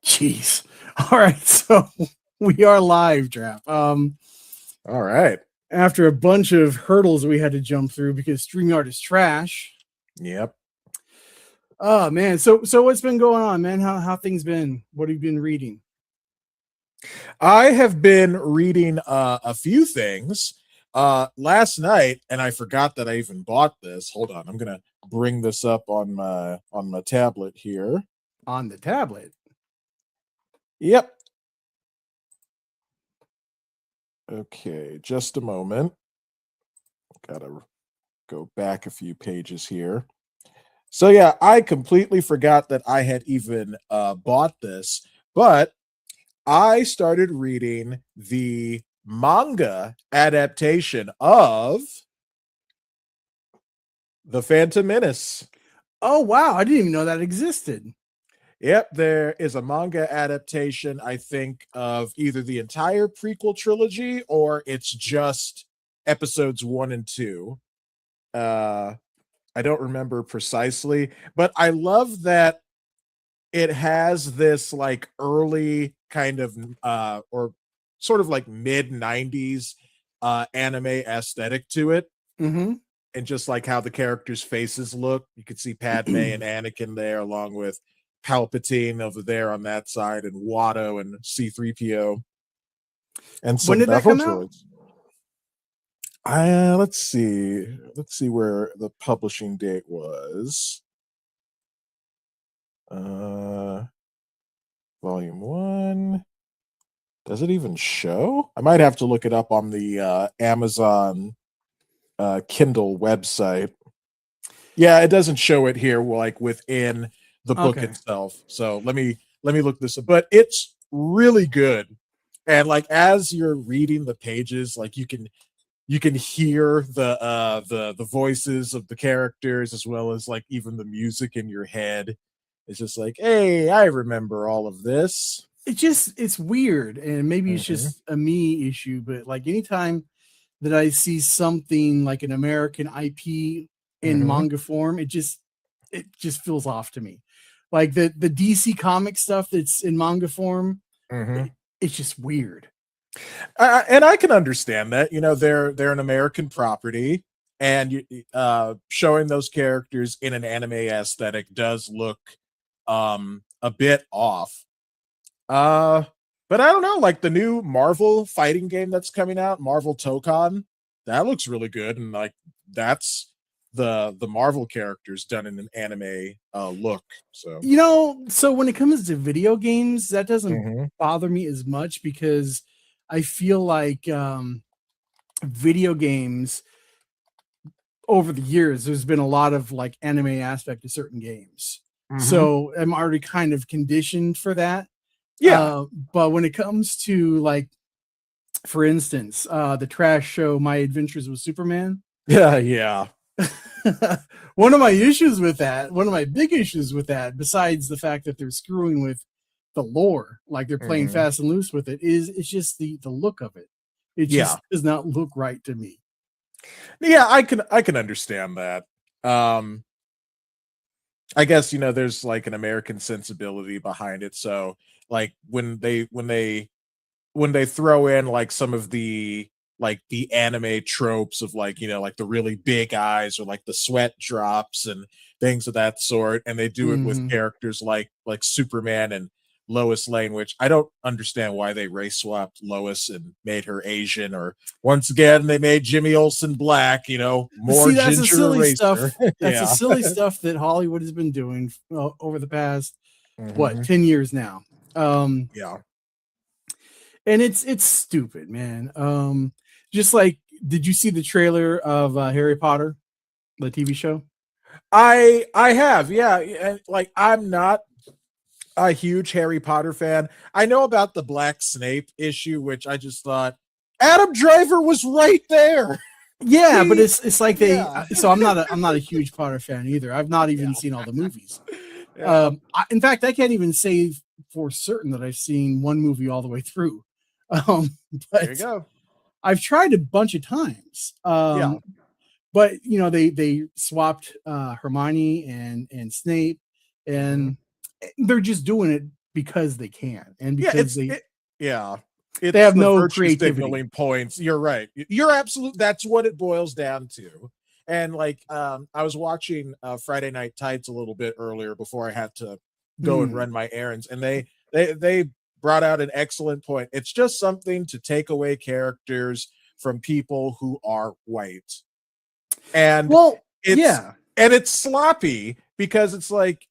Jeez. All right, so we are live, Draft. All right. After a bunch of hurdles we had to jump through because StreamYard is trash. Yep. Oh man, so what's been going on, man? How things been? What have you been reading? I have been reading a few things last night, and I forgot that I even bought this. Hold on, I'm gonna bring this up on my tablet here. On the tablet. Yep. Okay, just a moment. Gotta go back a few pages here. So yeah, I completely forgot that I had even bought this, but I started reading the manga adaptation of The Phantom Menace. Oh wow, I didn't even know that existed. Yep, there is a manga adaptation, I think, of either the entire prequel trilogy or it's just episodes 1 and 2. I don't remember precisely, but I love that it has this like early kind of or sort of like mid 90s anime aesthetic to it, Mm-hmm. and just like how the characters' faces look. You could see Padme and Anakin there, along with Palpatine over there on that side, and Watto and C3PO, and When some did that battle come out? droids. Let's see where the publishing date was. Uh, Volume 1. Does it even show? I might have to look it up on the Amazon Kindle website. Yeah, it doesn't show it here, like within the book Okay. itself. So let me look this up. But it's really good, and like as you're reading the pages, like you can hear the voices of the characters as well as like even the music in your head. It's just like, hey, I remember all of this. It's weird, and maybe it's Mhm, just a me issue, but like anytime that I see something like an American IP in mhm, manga form, it just feels off to me. Like the DC comic stuff that's in manga form, mhm. it's just weird. And I can understand that. They're an American property, and showing those characters in an anime aesthetic does look a bit off. Uh, but I don't know, like the new Marvel fighting game that's coming out, Marvel Tokon, that looks really good, and like that's the Marvel characters done in an anime look. So. So when it comes to video games, that doesn't Mhm, bother me as much because I feel like video games over the years, there's been a lot of like anime aspect to certain games. mhm. So I'm already kind of conditioned for that. Yeah. But when it comes to like, for instance, the trash show My Adventures with Superman, Yeah, yeah. one of my issues with that, one of my big issues with that, besides the fact that they're screwing with the lore, like they're playing Mhm. fast and loose with it, is it's just the look of it. It Yeah. just does not look right to me. Yeah, I can understand that. Um I guess there's like an American sensibility behind it. So like when they throw in like some of the anime tropes of like like the really big eyes or like the sweat drops and things of that sort, and they do it with Mm-hmm. characters like Superman and Lois Lane, which I don't understand why they race swapped Lois and made her Asian, or once again they made Jimmy Olsen black, more See, that's a ginger silly eraser. stuff. That's a Yeah. silly stuff that Hollywood has been doing over the past what Mhm. 10 years now. Um, Yeah. and it's stupid, man. Just like, did you see the trailer of Harry Potter, the TV show? I have, yeah, and like I'm not a huge Harry Potter fan. I know about the Black Snape issue, which I just thought Adam Driver was right there. Yeah, but He, it's like they. yeah, So I'm not a huge Potter fan either. I've not even seen all the movies. yeah. In fact, I can't even say for certain that I've seen one movie all the way through. Um, There you but go. I've tried a bunch of times. Yeah. But they swapped Hermione and Snape, Hmm. and they're just doing it because they can, and Yeah, because it's have the no virtue creativity. signaling points. You're right. You're absolute. That's what it boils down to. And like, I was watching Friday Night Tights a little bit earlier before I had to go and run my errands, and they brought out an excellent point. It's just something to take away characters from people who are white, and Well, it's yeah. and it's sloppy because it's like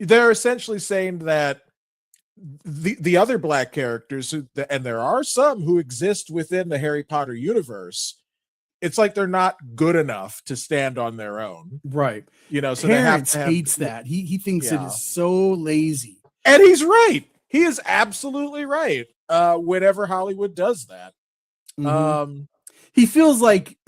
they're essentially saying that the other black characters and there are some who exist within the Harry Potter universe, it's like they're not good enough to stand on their own, Right. so they have Terrence to have, hates that. He thinks it yeah. is so lazy. And he's right. He is absolutely right. Whenever Hollywood does that, he feels like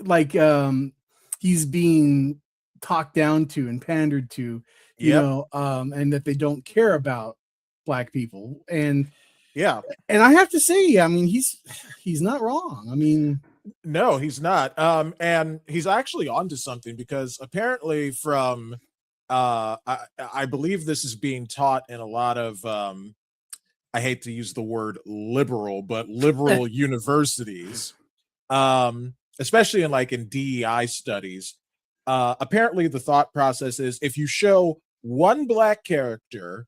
he's being talked down to and pandered to, and that they don't care about black people. And I have to say, I mean, he's not wrong. I mean, no, he's not. And he's actually onto something, because apparently from I believe this is being taught in a lot of I hate to use the word liberal, but liberal universities, especially in DEI studies. Apparently the thought process is, if you show one black character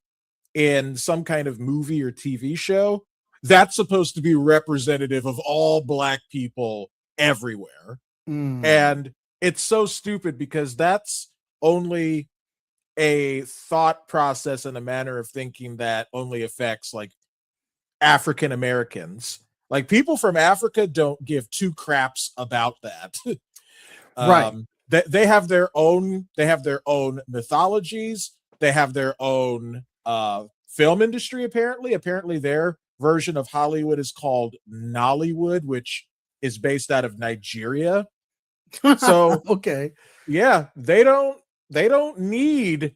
in some kind of movie or TV show, that's supposed to be representative of all black people everywhere. And it's so stupid, because that's only a thought process and a manner of thinking that only affects like African Americans. Like, people from Africa don't give two craps about that. right. They have their own mythologies, they have their own film industry. Apparently their version of Hollywood is called Nollywood, which is based out of Nigeria. So okay. yeah, they don't need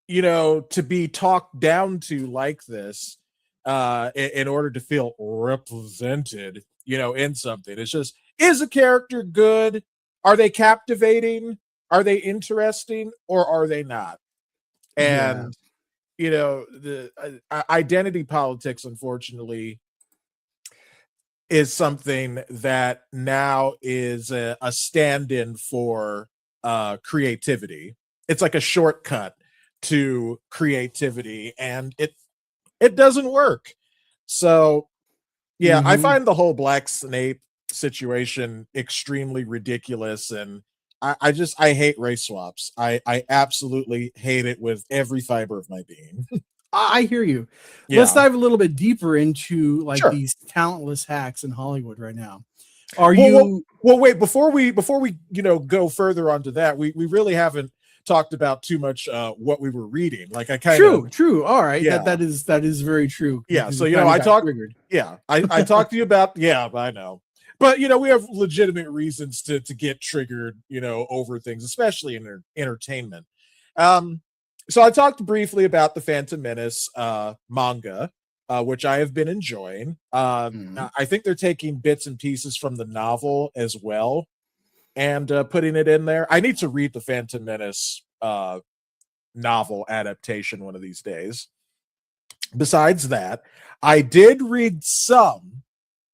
to be talked down to like this in order to feel represented in something. It's just, is a character good? Are they captivating? Are they interesting? Or are they not? And the identity politics, unfortunately, is something that now is a stand-in for creativity. It's like a shortcut to creativity, and it doesn't work. So yeah, I find the whole Black Snape situation extremely ridiculous, and I hate race swaps. I absolutely hate it with every fiber of my being. I hear you. Yeah. Let's dive a little bit deeper into these talentless hacks in Hollywood right now. Well, wait, before we go further onto that, we really haven't talked about too much what we were reading. Like, I kind of true. All right. Yeah. That is very true. Yeah. So I talked I talked to you about I know. But we have legitimate reasons to get triggered, over things, especially in entertainment. So I talked briefly about the Phantom Menace manga, which I have been enjoying. I think they're taking bits and pieces from the novel as well and putting it in there. I need to read the Phantom Menace novel adaptation one of these days. Besides that, I did read some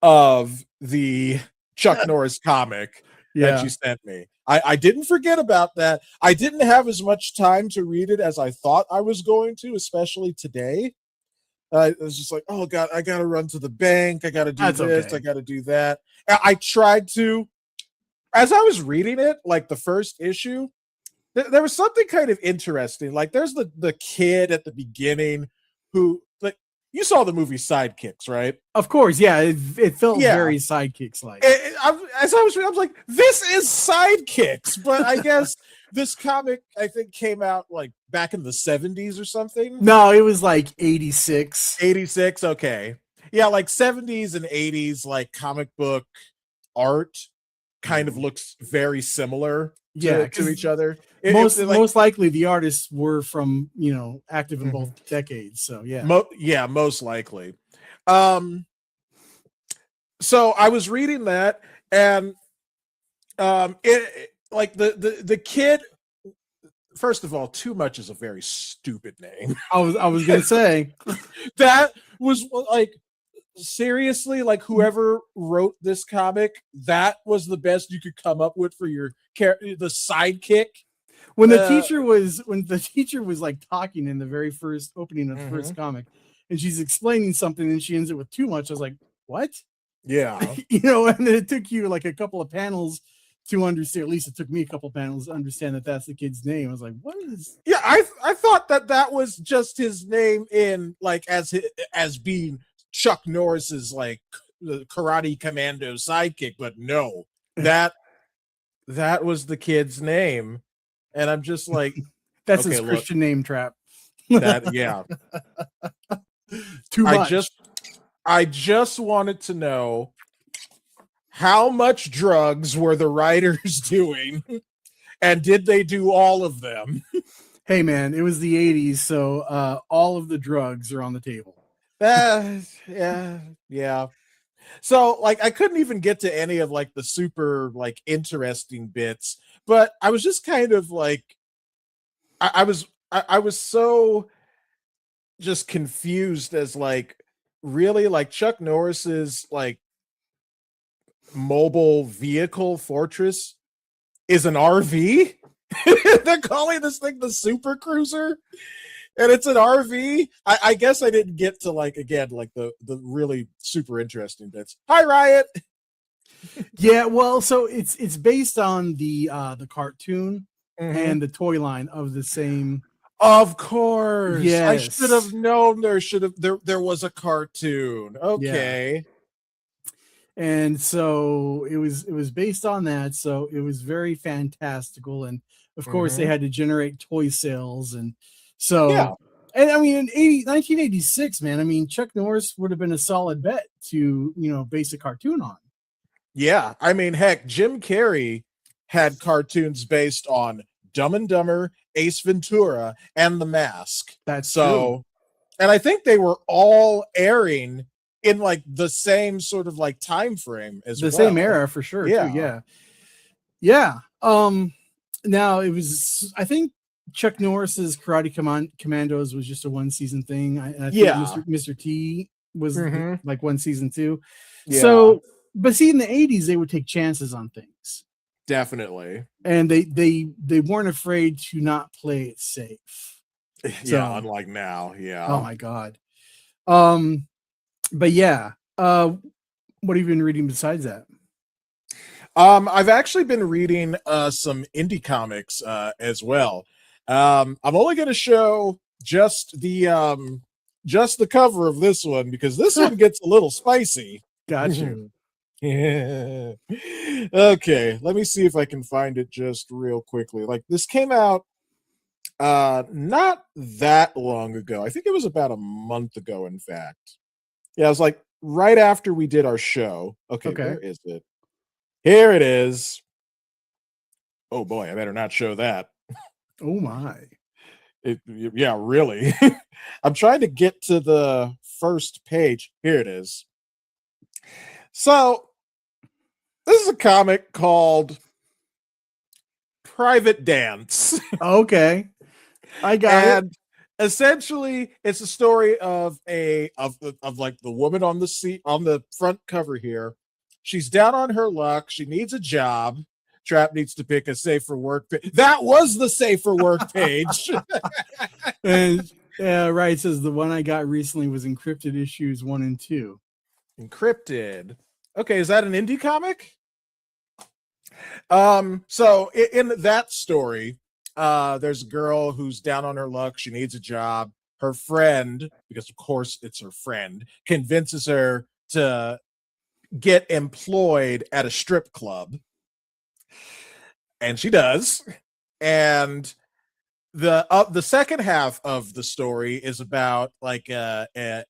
of the Chuck Norris comic that you sent me. I didn't forget about that. I didn't have as much time to read it as I thought I was going to, especially today. I was just like, oh God, I got to run to the bank. I got to do this. Okay. I got to do that. I tried to, as I was reading it, like the first issue, there was something kind of interesting. Like, there's the kid at the beginning who, like, you saw the movie Sidekicks, right? Of course, yeah. It felt very Sidekicks like. As I was reading, I was like, this is Sidekicks, but I guess this comic, I think, came out like back in the 70s or something. No, it was like 86. 86, okay. Yeah, like 70s and 80s, like comic book art kind of looks very similar to each other. Most likely the artists were from, active in both decades. So yeah. Most likely. So I was reading that, and it like the kid first of all, Too Much is a very stupid name. I was gonna say That was like, seriously, like whoever wrote this comic, that was the best you could come up with for the sidekick. when the teacher was like talking in the very first opening of the first comic, and she's explaining something, and she ends it with too much. I was like, what? Yeah. And then it took you like a couple of panels to understand. At least it took me a couple of panels to understand that that's the kid's name. I was like, what is? Yeah, I thought that was just his name in like as being Chuck Norris's like the Karate Commando sidekick, but no, that was the kid's name, and I'm just like, that's okay, his Christian name trap. That yeah, Too much. I just wanted to know how much drugs were the writers doing, and did they do all of them? Hey man, it was the 80s, so all of the drugs are on the table. Yeah. So like I couldn't even get to any of like the super like interesting bits, but I was just kind of like I was so just confused as like really like Chuck Norris's like mobile vehicle fortress is an RV. They're calling this thing the Super Cruiser, and it's an RV. I guess I didn't get to like again like the really super interesting bits. Hi, Riot. Yeah, well, so it's based on the cartoon and the toy line of the same. Of course, yes. I should have known there was a cartoon. Okay. Yeah. And so it was based on that. So it was very fantastical, and of course they had to generate toy sales, and so Yeah. And I mean, in 1986, man, I mean, Chuck Norris would have been a solid bet to base a cartoon on. Yeah, I mean, heck, Jim Carrey had cartoons based on Dumb and Dumber, Ace Ventura, and The Mask. That's so true. And I think they were all airing in like the same sort of like time frame as the same era for sure. Yeah. Yeah. Now it was, I think Chuck Norris's Karate Commandos was just a one season thing. I think Mr. T was like one season too. Yeah. So, but see, in the 80s, they would take chances on things. Definitely. And they weren't afraid to not play it safe. Yeah, unlike now. Yeah. Oh my God. But yeah. What have you been reading besides that? I've actually been reading some indie comics as well. I'm only going to show just the cover of this one because this one gets a little spicy. Gotcha. Yeah. Okay, let me see if I can find it just real quickly. Like this came out not that long ago. I think it was about a month ago, in fact. Yeah, it was like right after we did our show. Okay. Where is it? Here it is. Oh boy, I better not show that. Oh my. Yeah, really. I'm trying to get to the first page. Here it is. So, this is a comic called Private Dance. Okay. I got it. Essentially, it's a story of like the woman on the front cover here. She's down on her luck. She needs a job. Trap needs to pick a safer work. That was the safer work page. And right, it says the one I got recently was Encrypted issues 1 and 2. Encrypted. Okay, is that an indie comic? So in that story, there's a girl who's down on her luck. She needs a job. Her friend, because of course it's her friend, convinces her to get employed at a strip club. And she does. And the second half of the story is about like one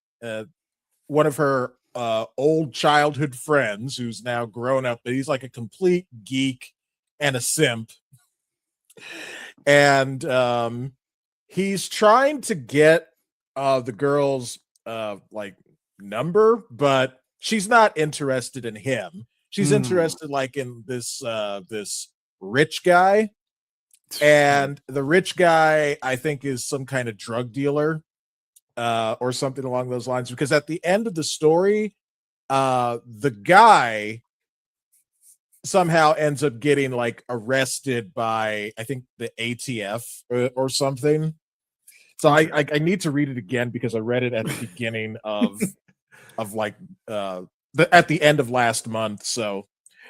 of her old childhood friends who's now grown up, but he's like a complete geek and a simp. And he's trying to get the girl's like number, but she's not interested in him. She's interested like in this rich guy. And the rich guy, I think, is some kind of drug dealer, or something along those lines. Because at the end of the story, the guy somehow ends up getting like arrested by, I think, the ATF or something. So I need to read it again because I read it at the beginning of like at the end of last month. So,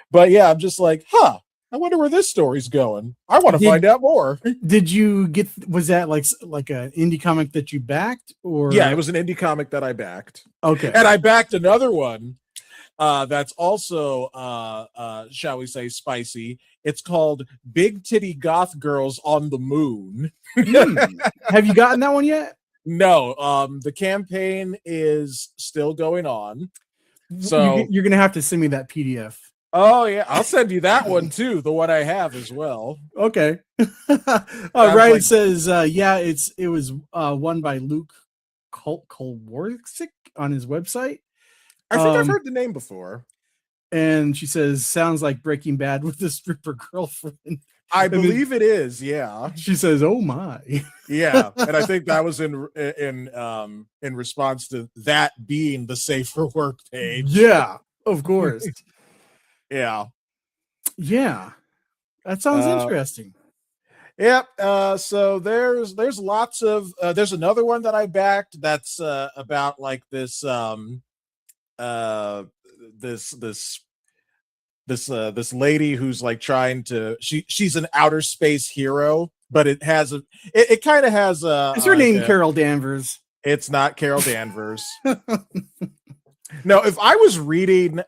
but yeah, I'm just like, I wonder where this story's going. I want to find out more. Did you get? Was that like an indie comic that you backed, or? Yeah, it was an indie comic that I backed. Okay, and I backed another one that's also, shall we say, spicy. It's called Big Titty Goth Girls on the Moon. Have you gotten that one yet? No, the campaign is still going on. So you're gonna have to send me that PDF. Oh yeah, I'll send you that one too, the one I have as well. Okay. Right, it says it was won by Luke Kolwarczyk on his website. I think I've heard the name before. And she says, sounds like Breaking Bad with a stripper girlfriend. I believe it is, yeah. She says, "Oh my." Yeah, and I think that was in response to that being the Safe for Work page. Yeah, of course. Yeah. That sounds interesting. Yep. So there's lots of there's another one that I backed that's about like this this lady who's like trying to she's an outer space hero, but it kind of has a is her name Carol Danvers? It's not Carol Danvers. No, if I was reading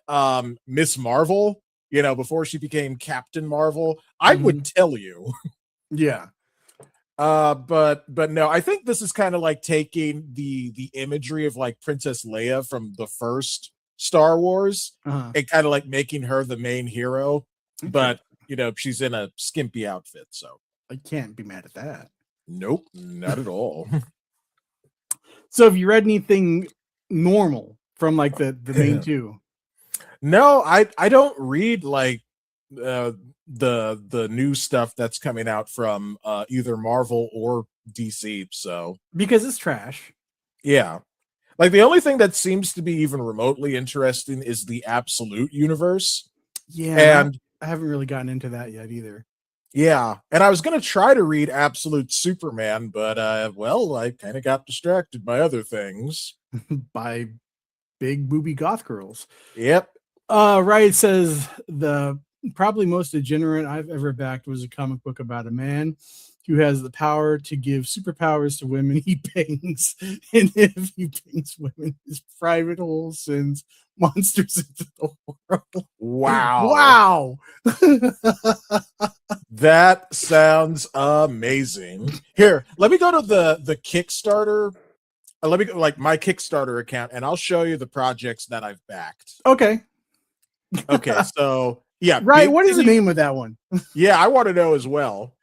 Miss Marvel, before she became Captain Marvel, I would tell you. Yeah. But no, I think this is kind of like taking the imagery of like Princess Leia from the first Star Wars and kind of like making her the main hero. Okay. But she's in a skimpy outfit, so I can't be mad at that. Nope, not at all. So have you read anything normal from like the main two? No, I don't read like the new stuff that's coming out from either Marvel or DC, so because it's trash. Yeah. Like the only thing that seems to be even remotely interesting is the Absolute universe. Yeah, and I haven't really gotten into that yet either. Yeah, and I was going to try to read Absolute Superman, but I kind of got distracted by other things. By big booby goth girls. Yep. Right, it says the probably most degenerate I've ever backed was a comic book about a man who has the power to give superpowers to women he bangs, and if he bangs women, his private hole sends monsters into the world. Wow. That sounds amazing. Here, let me go to the Kickstarter. Let me go like my Kickstarter account, and I'll show you the projects that I've backed. Okay. So yeah. Right. What is the name of that one? Yeah, I want to know as well.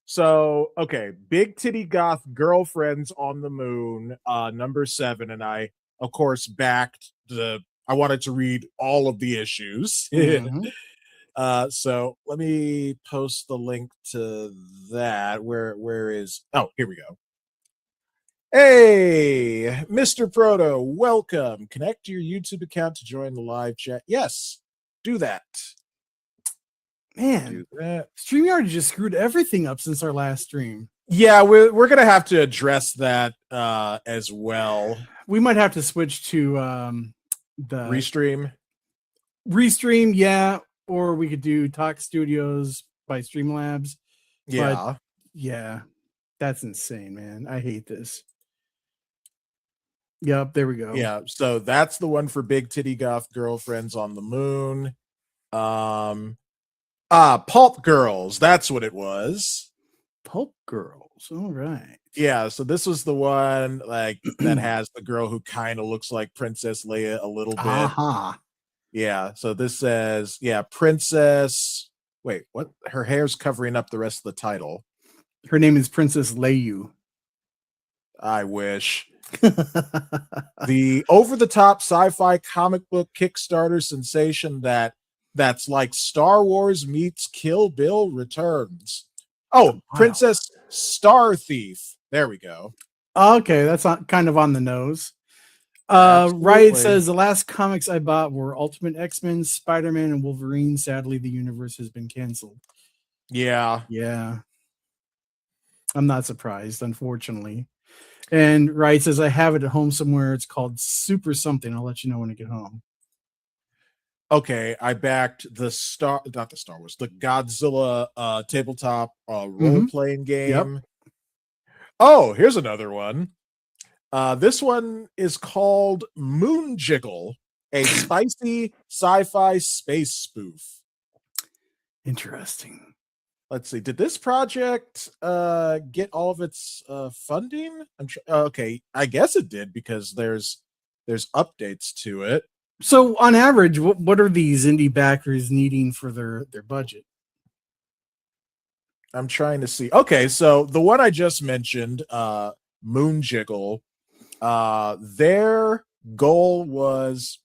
So, okay, Big Titty Goth Girlfriends on the Moon, number 7, and I, of course, backed I wanted to read all of the issues. Mm-hmm. So let me post the link to that. Where is? Oh, here we go. Hey, Mr. Proto, welcome. Connect to your YouTube account to join the live chat. Yes, do that. Man, StreamYard just screwed everything up since our last stream. Yeah, we're gonna have to address that as well. We might have to switch to the Restream, yeah, or we could do Talk Studios by Streamlabs. Yeah, but yeah, that's insane, man. I hate this. Yep, there we go. Yeah, so that's the one for Big Titty Goth Girlfriends on the Moon. Pulp Girls, that's what it was. Pulp Girls, all right. Yeah, so this was the one like that has the girl who kind of looks like Princess Leia a little bit. Yeah, so this says, Princess. Wait, what? Her hair's covering up the rest of the title. Her name is Princess Leia. I wish. The over-the-top sci-fi comic book Kickstarter sensation that's like Star Wars meets Kill Bill returns. Oh, Wow. Princess Star Thief. There we go. Okay, that's kind of on the nose. Riot Absolutely. says the last comics I bought were Ultimate X-Men, Spider-Man, and Wolverine. Sadly, the universe has been canceled. Yeah. Yeah. I'm not surprised, unfortunately. And Riot says I have it at home somewhere. It's called Super something. I'll let you know when I get home. Okay, I backed the Godzilla tabletop role-playing game. Yep. Oh, here's another one. This one is called Moon Jiggle, a spicy sci-fi space spoof. Interesting. Let's see. Did this project get all of its funding? Okay, I guess it did because there's updates to it. So on average, what are these indie backers needing for their budget? I'm trying to see. Okay, so the one I just mentioned, Moon Jiggle, their goal was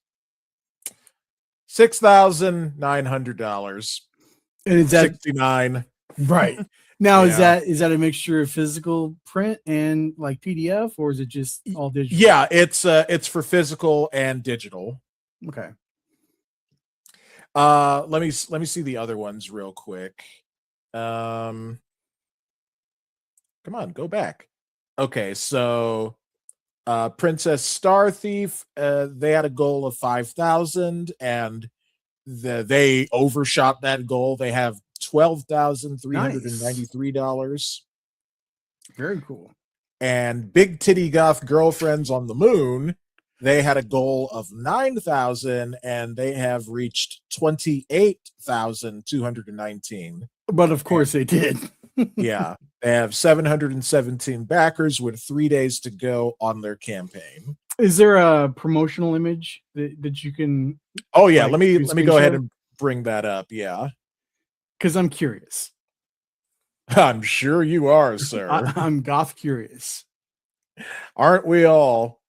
$6,900. And is that 69 right? Now Yeah. is that a mixture of physical print and like PDF, or is it just all digital? Yeah, it's for physical and digital. Okay. Let me see the other ones real quick. Come on, go back. Okay, so Princess Star Thief, they had a goal of 5,000 and they overshot that goal. They have $12,393. Very cool. And Big Titty Goth Girlfriends on the Moon, they had a goal of 9,000 and they have reached 28,219. But of course they did. Yeah, they have 717 backers with 3 days to go on their campaign. Is there a promotional image that you can? Oh yeah, like, let me go ahead screenshot? and bring that up. Yeah, Because I'm curious. I'm sure you are, sir. I'm goth curious. Aren't we all?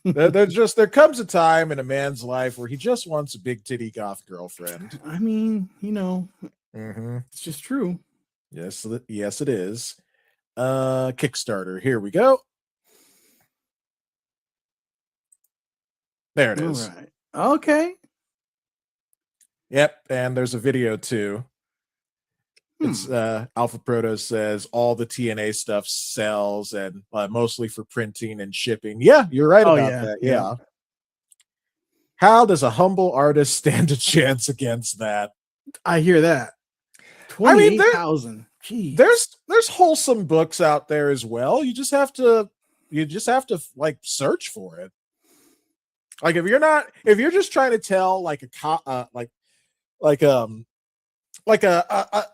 There comes a time in a man's life where he just wants a big titty goth girlfriend. I mean, Mm-hmm. it's just true. Yes, it is. Kickstarter. Here we go. There it is. All right. Okay. Yep, and there's a video too. It's Alpha Proto says all the TNA stuff sells and mostly for printing and shipping. Yeah, you're right about that. Yeah. How does a humble artist stand a chance against that? I hear that. I mean, 28,000. There's wholesome books out there as well. You just have to like search for it. Like if you're just trying to tell like a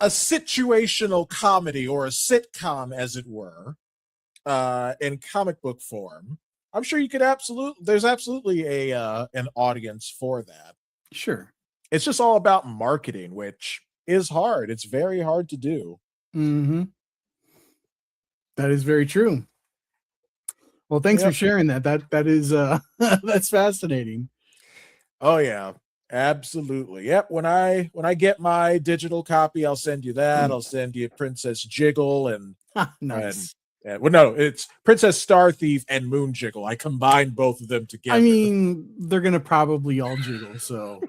situational comedy or a sitcom, as it were, in comic book form, I'm sure you could there's absolutely an audience for that. Sure. It's just all about marketing, which is hard. It's very hard to do. Mm-hmm. That is very true. Well, thanks for sharing that. That is that's fascinating. Oh yeah, absolutely. Yep. When I get my digital copy, I'll send you that. I'll send you Princess Jiggle and nice. Well, no, it's Princess Star Thief and Moon Jiggle. I combined both of them together. I mean, they're gonna probably all jiggle, so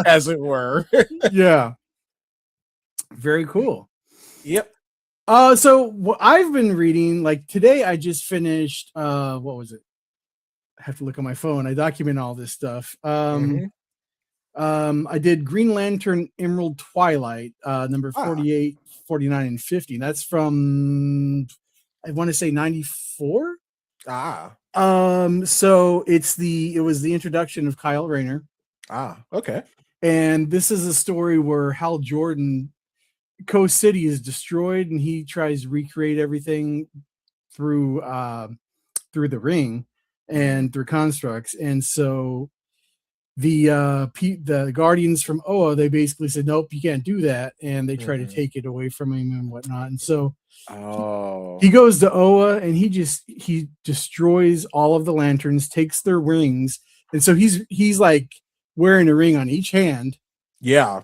as it were. Yeah. Very cool. Yep. So what I've been reading, like today, I just finished. What was it? I have to look on my phone. I document all this stuff. I did Green Lantern Emerald Twilight, number 48, 49, and 50. That's from, I want to say 94. So it was the introduction of Kyle Rayner. Okay. And this is a story where Hal Jordan, Coast City is destroyed, and he tries to recreate everything through the ring and through constructs. And so the Guardians from Oa, they basically said, nope, you can't do that, and they try to take it away from him and whatnot. And so he goes to Oa, and he destroys all of the lanterns, takes their rings, and so he's like wearing a ring on each hand. Yeah.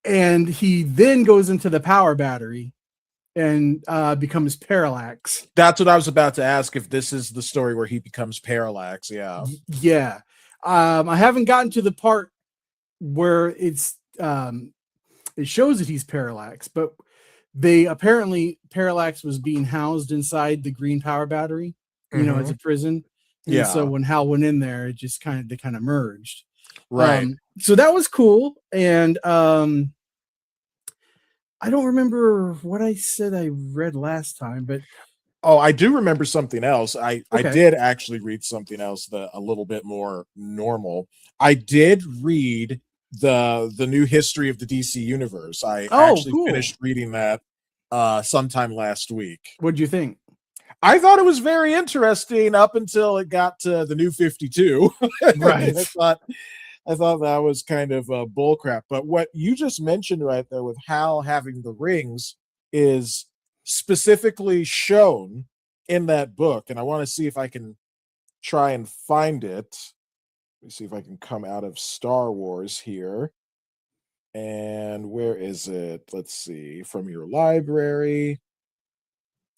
and he then goes into the power battery and becomes Parallax. That's what I was about to ask, if this is the story where he becomes Parallax. Yeah. Yeah. I haven't gotten to the part where it shows that he's Parallax, but they apparently Parallax was being housed inside the green power battery, as a prison. And Yeah. so when Hal went in there, it just kind of merged. Right. So that was cool. And I don't remember what I said I read last time, but Oh, I do remember something else. I Okay. did actually read something else that a little bit more normal. I did read the new history of the DC universe. I actually cool. finished reading that sometime last week. What'd you think? I thought it was very interesting up until it got to the New 52. Right. I thought that was kind of bullcrap. But what you just mentioned right there with Hal having the rings is specifically shown in that book. And I want to see if I can try and find it. Let me see if I can come out of Star Wars here. And where is it? Let's see. From your library.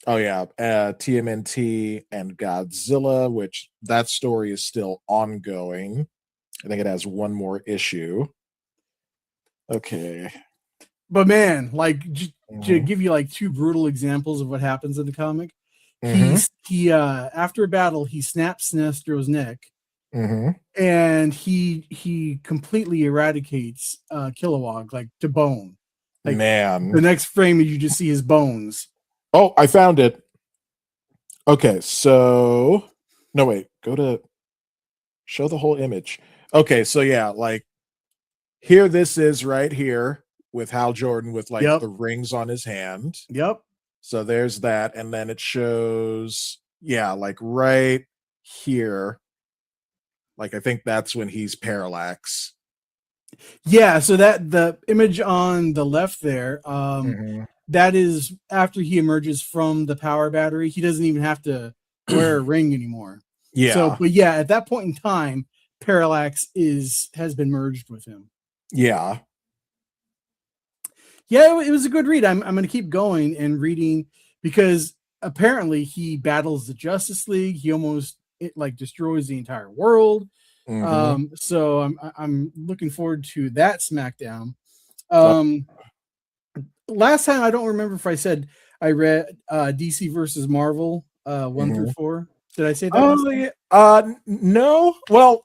Oh yeah, TMNT and Godzilla, which that story is still ongoing. I think it has one more issue. Okay. But man, like to Mhm. give you like two brutal examples of what happens in the comic, Mhm. he after a battle he snaps Sinestro's neck, Mhm. and he completely eradicates Kilowog like to bone. Like the Man. next frame you just see his bones. Oh, I found it. Okay, so no wait, go to show the whole image. Okay, so yeah, like here this is right here with Hal Jordan with like Yep. the rings on his hand. Yep. So there's that, and then it shows, yeah, like right here. Like I think that's when he's Parallax. Yeah, so that the image on the left there, Mhm. that is after he emerges from the power battery. He doesn't even have to wear a ring anymore. So, Yeah, but yeah, at that point in time, Parallax has been merged with him. yeah, Yeah, it was a good read. I'm going to keep going and reading because apparently he battles the Justice League. He almost like destroys the entire world. mhm. So I'm looking forward to that SmackDown. Oh, Last time I don't remember if I said I read DC versus Marvel 1 through mhm. 4. Did I say that last Oh time? yeah. No. Well,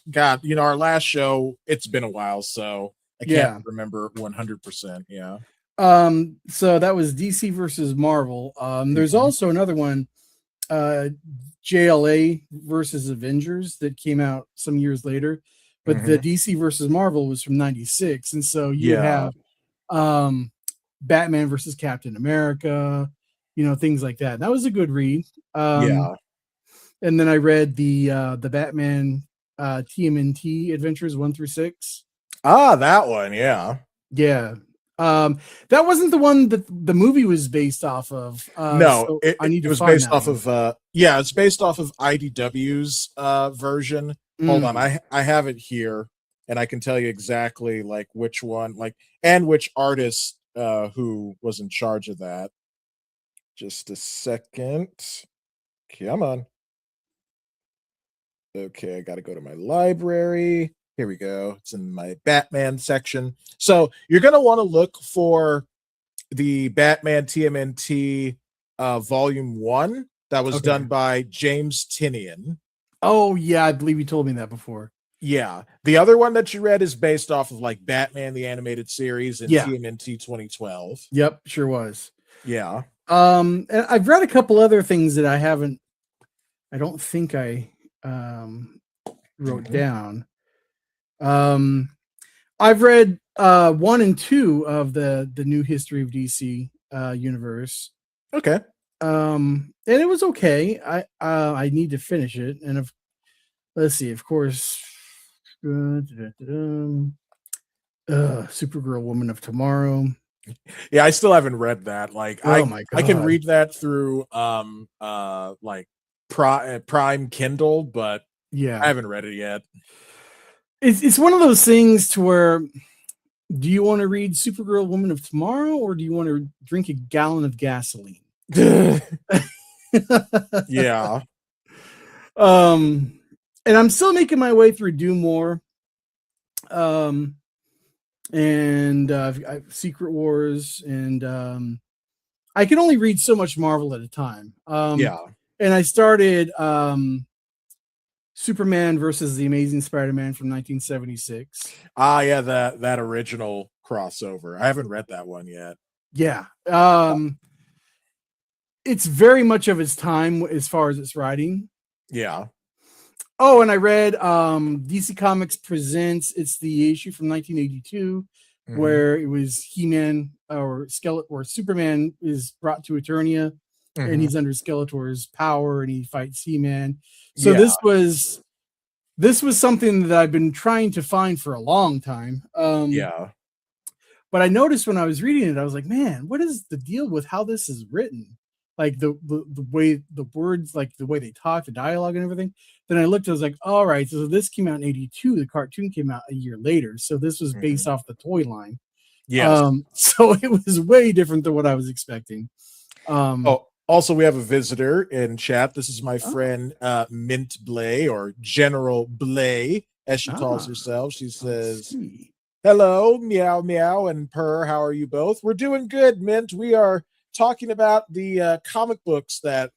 God, our last show, it's been a while, so I can't Yeah. remember 100%. Yeah. So that was DC versus Marvel. There's Mhm. also another one, JLA versus Avengers, that came out some years later, but the Mhm. DC versus Marvel was from 96. And so you would Yeah. have Batman versus Captain America, things like that. That was a good read. Yeah. And then I read the Batman TMNT adventures 1 through 6. Ah, that one. Yeah. Yeah. That wasn't the one that the movie was based off of. No, So it, I need it to was find based that off one. of yeah, it's based off of IDW's version. Hold on, Mm. I have it here, and I can tell you exactly like which one, like, and which artist who was in charge of that. Just a second. Come on. Okay, I gotta go to my library. Here we go. It's in my Batman section. So you're gonna want to look for the Batman TMNT Volume 1 that was Okay. done by James Tinian. Oh yeah, I believe you told me that before. Yeah. The other one that you read is based off of like Batman the Animated Series and Yeah. TMNT 2012. Yep, sure was. Yeah. And I've read a couple other things that I don't think I wrote Mhm. down. I've read 1 and 2 of the new History of DC universe. Okay. And it was okay. I need to finish it, and let's see, of course, Supergirl, Woman of Tomorrow. Yeah, I still haven't read that. Like Oh my I can god. read that through like Prime Kindle, but I Yeah. haven't read it yet. It's one of those things to where Do you want to read Supergirl Woman of Tomorrow, or do you want to drink a gallon of gasoline? Yeah. And I'm still making my way through Do More. And Secret Wars, and I can only read so much Marvel at a time. Yeah. And I started Superman versus the Amazing Spider-Man from 1976. Yeah, that original crossover. I haven't read that one yet. Yeah. It's very much of its time as far as its writing. Yeah. Oh, and I read DC Comics Presents. It's the issue from 1982 where it was He-Man or Superman is brought to Eternia, and he's under Skeletor's power, and he fights He-Man. So this was something that I've been trying to find for a long time. But I noticed when I was reading it, I was like, man, what is the deal with how this is written? Like the way the words, like the way they talk, the dialogue and everything. Then I looked, I was like, all right, so this came out in 82. The cartoon came out a year later. So this was based off the toy line. Yes. So it was way different than what I was expecting. Also, we have a visitor in chat. This is my friend Mint Blay, or General Blay, as she calls herself. She says, hello, meow, meow, and purr. How are you both? We're doing good, Mint. We are talking about the comic books that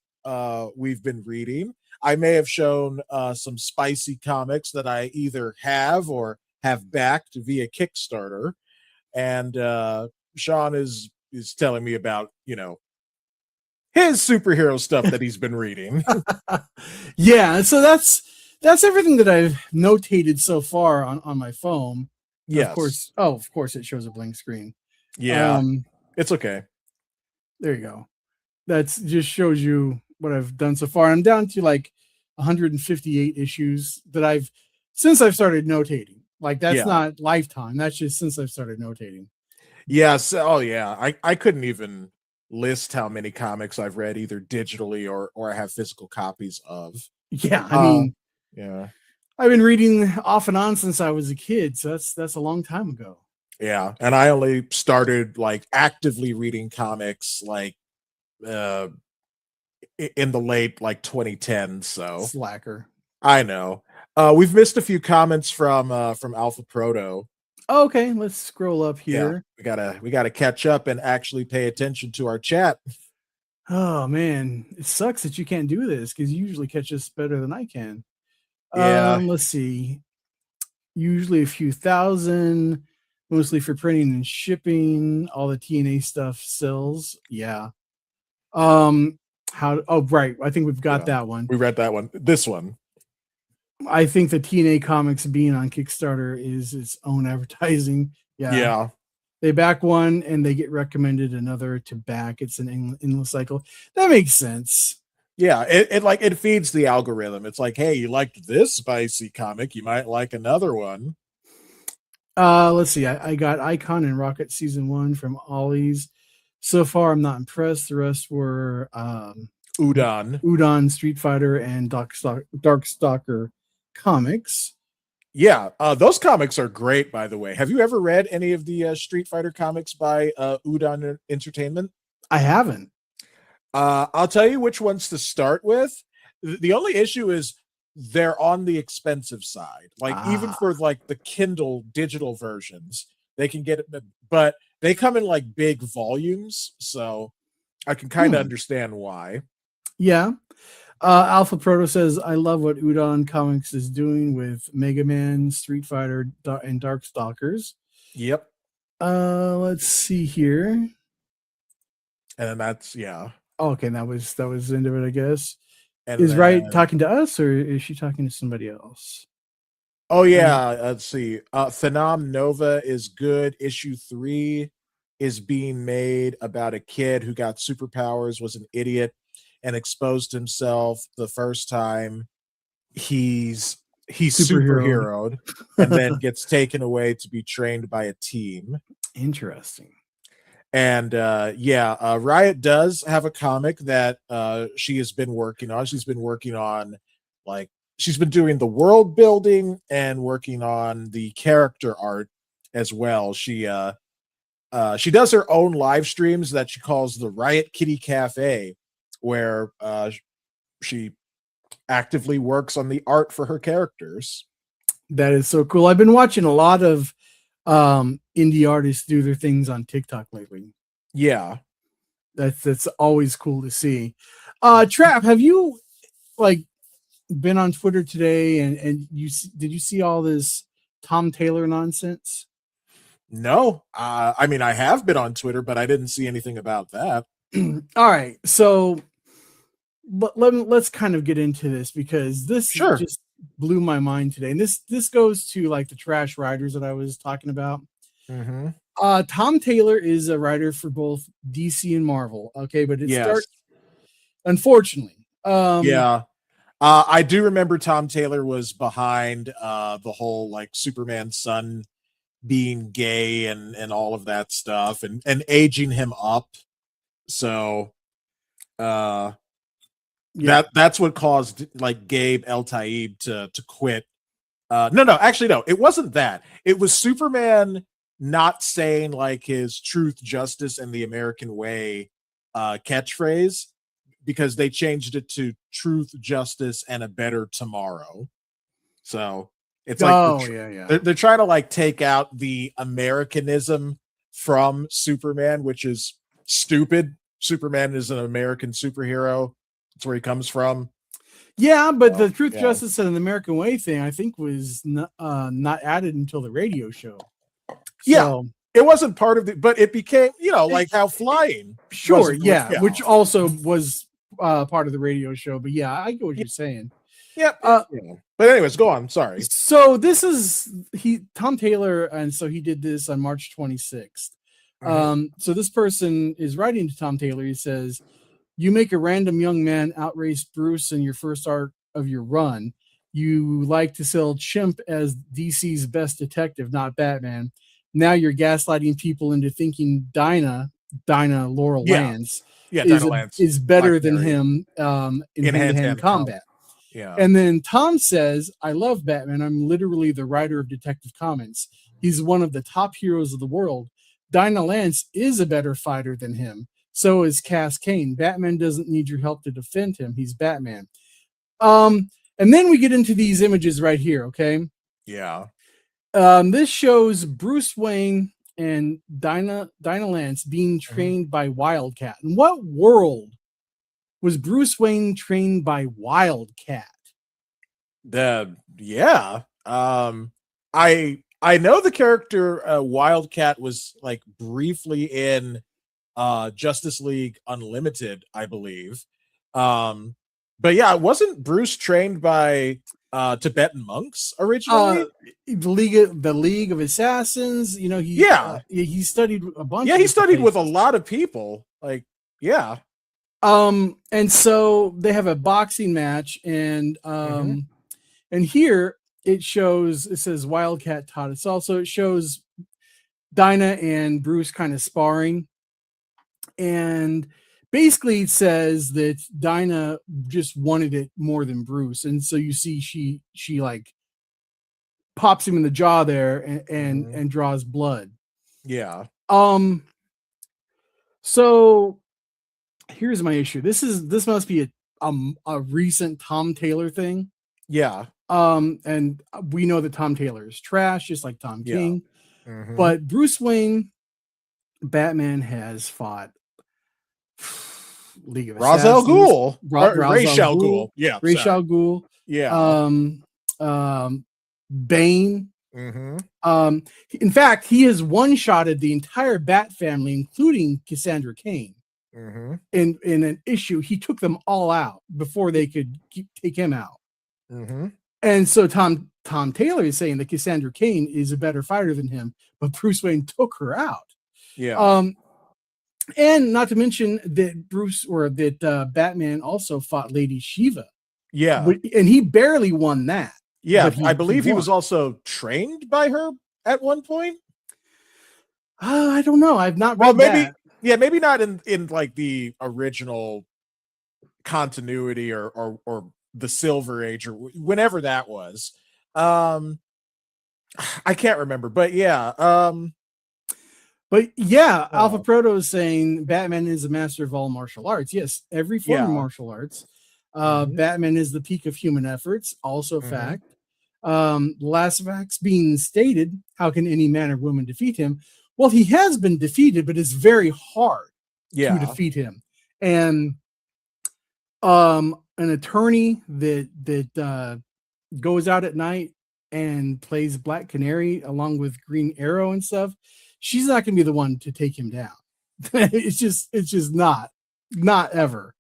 we've been reading. I may have shown some spicy comics that I either have or have backed via Kickstarter. And Sean is telling me about, his superhero stuff that he's been reading. Yeah, so that's everything that I've notated so far on my phone. Yes. Of course it shows a blank screen. Yeah. It's okay. There you go. That's just shows you what I've done so far. I'm down to like 158 issues that since I've started notating. Like that's not lifetime. That's just since I've started notating. Yes. Oh yeah. I couldn't even list how many comics I've read either digitally or I have physical copies of. Yeah. I mean, yeah. I've been reading off and on since I was a kid. So that's a long time ago. Yeah. And I only started like actively reading comics like in the late like 2010s. So slacker. I know. We've missed a few comments from Alpha Proto. Okay, let's scroll up here. Yeah, we gotta catch up and actually pay attention to our chat. Oh man, it sucks that you can't do this because you usually catch us better than I can. Yeah. Let's see. Usually a few thousand, mostly for printing and shipping. All the TNA stuff sells. Yeah. Right. I think we've got that one. We read that one. This one. I think the TNA comics being on Kickstarter is its own advertising. Yeah. They back one and they get recommended another to back. It's an endless cycle. That makes sense. Yeah, it feeds the algorithm. It's like, hey, you liked this spicy comic, you might like another one. Let's see. I got Icon and Rocket season 1 from Ollie's. So far, I'm not impressed. The rest were Udon, Street Fighter, and Darkstalker comics. Yeah, those comics are great, by the way. Have you ever read any of the Street Fighter comics by Udon Entertainment? I haven't. I'll tell you which ones to start with. The only issue is they're on the expensive side. Like even for like the Kindle digital versions, they can get it, but they come in like big volumes, so I can kind of understand why. Yeah. Alpha Proto says, I love what Udon Comics is doing with Mega Man, Street Fighter, and Darkstalkers. Yep. Let's see here. And that's, yeah. Oh, okay, that was the end of it, I guess. And is Riot talking to us, or is she talking to somebody else? Oh, yeah. Let's see. Phenom Nova is good. Issue 3 is being made about a kid who got superpowers, was an idiot, and exposed himself the first time he's superheroed and then gets taken away to be trained by a team. Interesting. And Riot does have a comic that she has been working on. She's been working on, like, she's been doing the world building and working on the character art. as well. She does her own live streams that she calls the Riot Kitty Cafe, where she actively works on the art for her characters. That is so cool. I've been watching a lot of indie artists do their things on TikTok lately. Yeah. That's always cool to see. Trap, have you like been on Twitter today and did you see all this Tom Taylor nonsense? No, I mean, I have been on Twitter, but I didn't see anything about that. All right, so let's kind of get into this because this just blew my mind today, and this goes to like the trash writers that I was talking about. Mm-hmm. Tom Taylor is a writer for both DC and Marvel. Okay, but it starts, unfortunately. I do remember Tom Taylor was behind the whole like Superman's son being gay and all of that stuff and aging him up. So that's what caused like Gabe El-Taib to quit. No, it wasn't that. It was Superman not saying like his truth, justice, and the American way catchphrase, because they changed it to truth, justice, and a better tomorrow. So it's like they're trying to like take out the Americanism from Superman, which is stupid. Superman is an American superhero. That's where he comes from. Yeah, but the truth, justice, and the American way thing, I think, was not added until the radio show. So, it wasn't part of but it became, like how flying. Sure, which also was part of the radio show. But yeah, I get what you're saying. Yeah. But anyways, go on. Sorry. So this is Tom Taylor, and so he did this on March 26th. Mm-hmm. So this person is writing to Tom Taylor. He says, "You make a random young man outrace Bruce in your first arc of your run. You like to sell Chimp as DC's best detective, not Batman. Now you're gaslighting people into thinking Dinah Laurel Lance is better than him in hand-to-hand combat." Yeah. And then Tom says, "I love Batman. I'm literally the writer of Detective Comics. He's one of the top heroes of the world. Dinah Lance is a better fighter than him. So is Cass Kane. Batman doesn't need your help to defend him. He's Batman." And then we get into these images right here, okay? Yeah. This shows Bruce Wayne and Dinah Lance being trained by Wildcat. In what world was Bruce Wayne trained by Wildcat? I know the character Wildcat was like briefly in Justice League Unlimited, I believe. But yeah, wasn't Bruce trained by Tibetan monks originally? The League of Assassins, he studied a bunch. Yeah, he studied with a lot of people. Like, yeah. And so they have a boxing match, and and here it says Wildcat taught us. Also, it shows Dinah and Bruce kind of sparring, and basically it says that Dinah just wanted it more than Bruce, and so you see she like pops him in the jaw there and draws blood. Yeah. So here's my issue. This must be a recent Tom Taylor thing. Yeah. And we know that Tom Taylor is trash, just like Tom King. Mm-hmm. But Bruce Wayne, Batman has fought League of Ra's al Ghul. Ra's al Ghul. Yeah. Ra's al Ghul. Yeah. Bane. Mm-hmm. In fact, he has one-shotted the entire Bat family, including Cassandra Cain. Mm-hmm. In an issue, he took them all out before they could take him out. Mm-hmm. And so Tom Taylor is saying that Cassandra Cain is a better fighter than him, but Bruce Wayne took her out. Yeah. And not to mention that Batman also fought Lady Shiva. Yeah. And he barely won that. Yeah, I believe he was also trained by her at one point. I don't know. I've not read that. Yeah, maybe not in like the original continuity or the Silver Age or whenever that was. I can't remember, but yeah. But yeah, Alpha Oh, Proto is saying Batman is a master of all martial arts. Yes, every form of yeah. martial arts. Hmm. Batman is the peak of human efforts. Also a Hmm. fact. Last facts being stated, how can any man or woman defeat him? Well, he has been defeated, but it's very hard to Yeah. defeat him. And an attorney that goes out at night and plays Black Canary along with Green Arrow and stuff, she's not going to be the one to take him down. It's just not ever.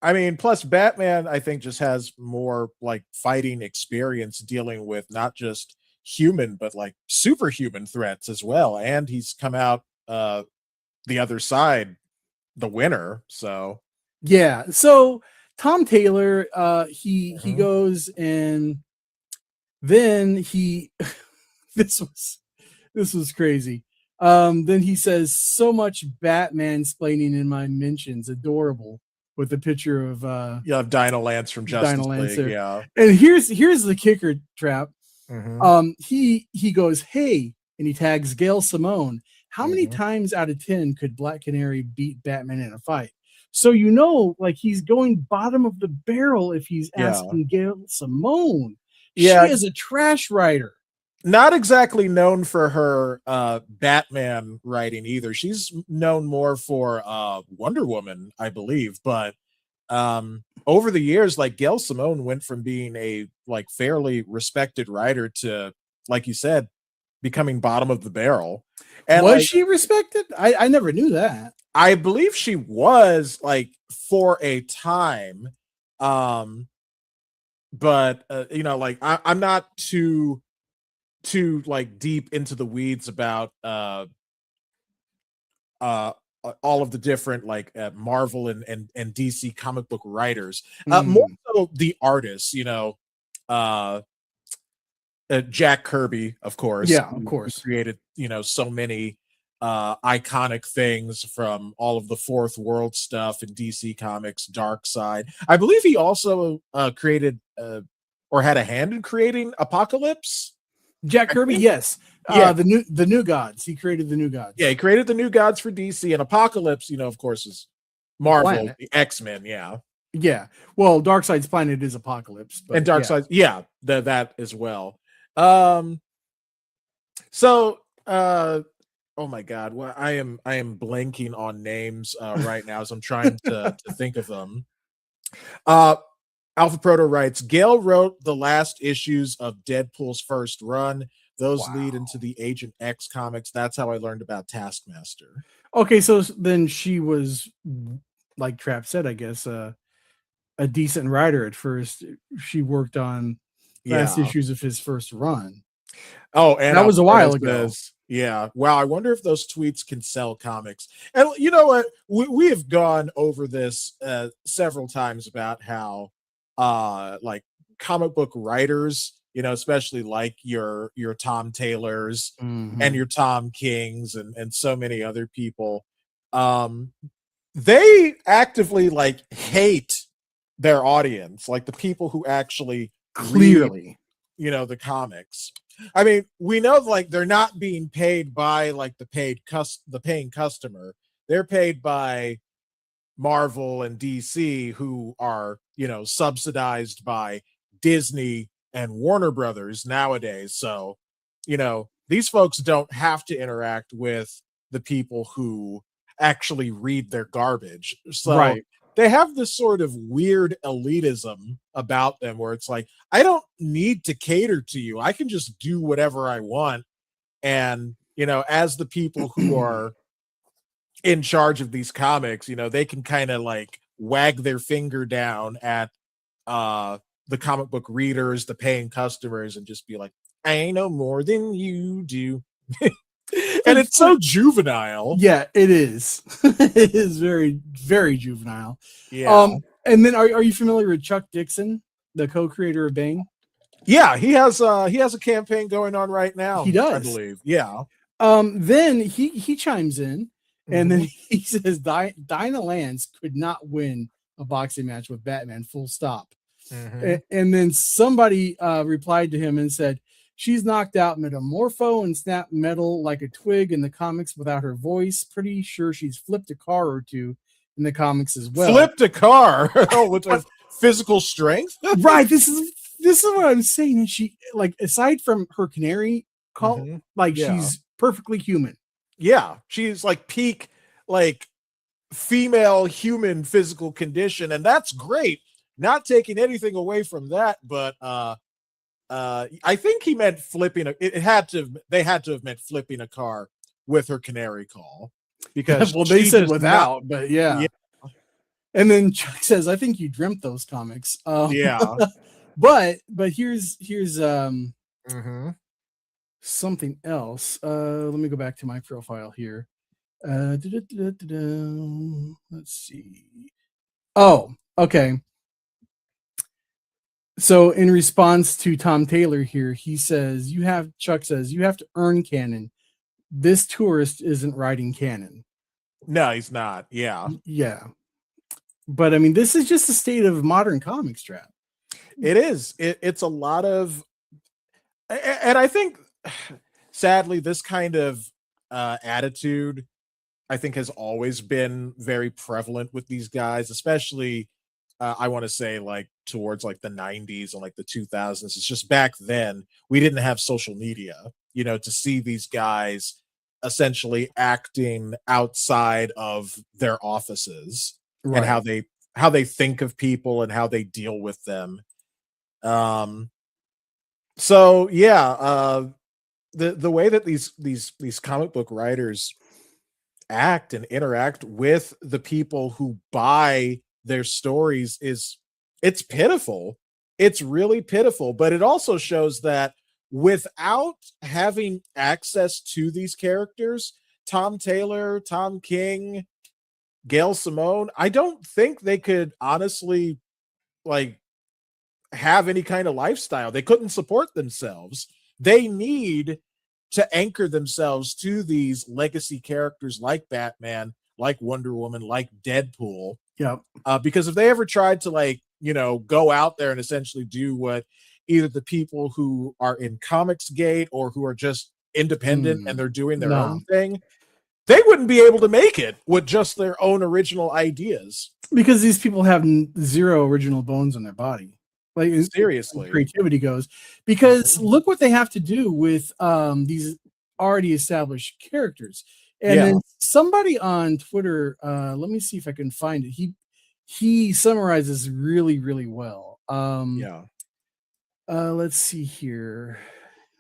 I mean, plus Batman, I think, just has more like fighting experience dealing with not just human, but like superhuman threats as well. And he's come out the other side the winner. So Yeah. So Tom Taylor, he mhm. goes and then he this was crazy. Then he says so much Batman splaining in my mentions, adorable, with a picture of You have Dinah Lance from Dinah Justice League. Lancer. Yeah. And here's the kicker trap. Hmm. He goes, hey, and he tags Gail Simone. How many Hmm. times out of 10 could Black Canary beat Batman in a fight? So like he's going bottom of the barrel if he's Yeah. asking Gail Simone. She Yeah. is a trash writer. Not exactly known for her Batman writing either. She's known more for Wonder Woman, I believe. But over the years, like Gail Simone went from being a like fairly respected writer to, like you said, becoming bottom of the barrel. And Was like she respected? I never knew that. I believe she was like for a time. Um, but like I'm not too like deep into the weeds about uh all of the different like Marvel and DC comic book writers. More Mm, so the artists, uh Jack Kirby, of course, yeah, of who course. created, so many iconic things from all of the Fourth World stuff in DC Comics, Dark Side. I believe he also created or had a hand in creating Apocalypse. Jack I Kirby, think, yes. yeah, The new gods. He created the new yeah, gods. he created the new gods for DC, and Apocalypse, of course, is Marvel, Planet. the X-Men, yeah. Yeah. Well, Darkseid's planet is Apocalypse, And but yeah. Darkseid, yeah, that as well. Um, so oh my god, well, I am blanking on names right now as I'm trying to think of them. Uh Alpha Proto writes, Gail wrote the last issues of Deadpool's first run. Those lead Wow. into the Agent X comics. That's how I learned about Taskmaster. Okay, so then she was, like Trap said, I guess, a decent writer at first. She worked on last Yeah. issues of his first run. Oh, and That was Alpha a Proto while ago. says, yeah, wow, I wonder if those tweets can sell comics. And you know what? We have gone over this several times about how like comic book writers, especially like your Tom Taylors and Mhm. your Tom Kings and so many other people, um, they actively like hate their audience, like the people who actually read Clearly. the comics. I mean, we know like they're not being paid by like the paying customer. They're paid by Marvel and DC, who are, subsidized by Disney and Warner Brothers nowadays. So, these folks don't have to interact with the people who actually read their garbage. So Right. they have this sort of weird elitism about them where it's like, I don't need to cater to you. I can just do whatever I want. And, as the people who are in charge of these comics, they can kind of like wag their finger down at the comic book readers, the paying customers, and just be like, I know more than you do. And it's so juvenile. Yeah, it is. It is very, very juvenile. Yeah. And then are you familiar with Chuck Dixon, the co-creator of Bane? Yeah, he has a campaign going on right He now, I does. believe. Yeah. Then he chimes in and then Hmm. he says Dinah Lance could not win a boxing match with Batman, full stop. Hmm. And then somebody replied to him and said, She's knocked out Metamorpho and snapped metal like a twig in the comics without her voice. Pretty sure she's flipped a car or two in the comics as well. Flipped a car with her physical strength. Right. This is what I'm saying. And she, like, aside from her canary call, she's perfectly human. Yeah, she's like peak, like female human physical condition, and that's great. Not taking anything away from that, but I think he meant flipping. They had to have meant flipping a car with her canary call, because well, they said without, but yeah. And then Chuck says, "I think you dreamt those comics." Yeah, but here's something else. Let me go back to my profile here. Let's see. Oh, okay. So in response to Tom Taylor here, Chuck says, you have to earn canon. This tourist isn't writing canon. No, he's not. Yeah. Yeah. But I mean, this is just the state of modern comics, Trap. It is. It's a lot of, and I think, sadly, this kind of attitude, I think, has always been very prevalent with these guys, especially I want to say like towards like the 90s and like the 2000s. It's just back then we didn't have social media, to see these guys essentially acting outside of their offices, right, and how they think of people and how they deal with them. So yeah, the way that these comic book writers act and interact with the people who buy their stories it's pitiful. It's really pitiful, but it also shows that without having access to these characters, Tom Taylor, Tom King, Gail Simone, I don't think they could honestly like have any kind of lifestyle. They couldn't support themselves. They need to anchor themselves to these legacy characters like Batman, like Wonder Woman, like Deadpool. Yeah. Because if they ever tried to go out there and essentially do what either the people who are in Comicsgate or who are just independent and they're doing their own thing, they wouldn't be able to make it with just their own original ideas. Because these people have zero original bones in their body. Like, seriously, creativity goes, because look what they have to do with these already established characters. And then somebody on Twitter, let me see if I can find it. He summarizes really, really well. Let's see here.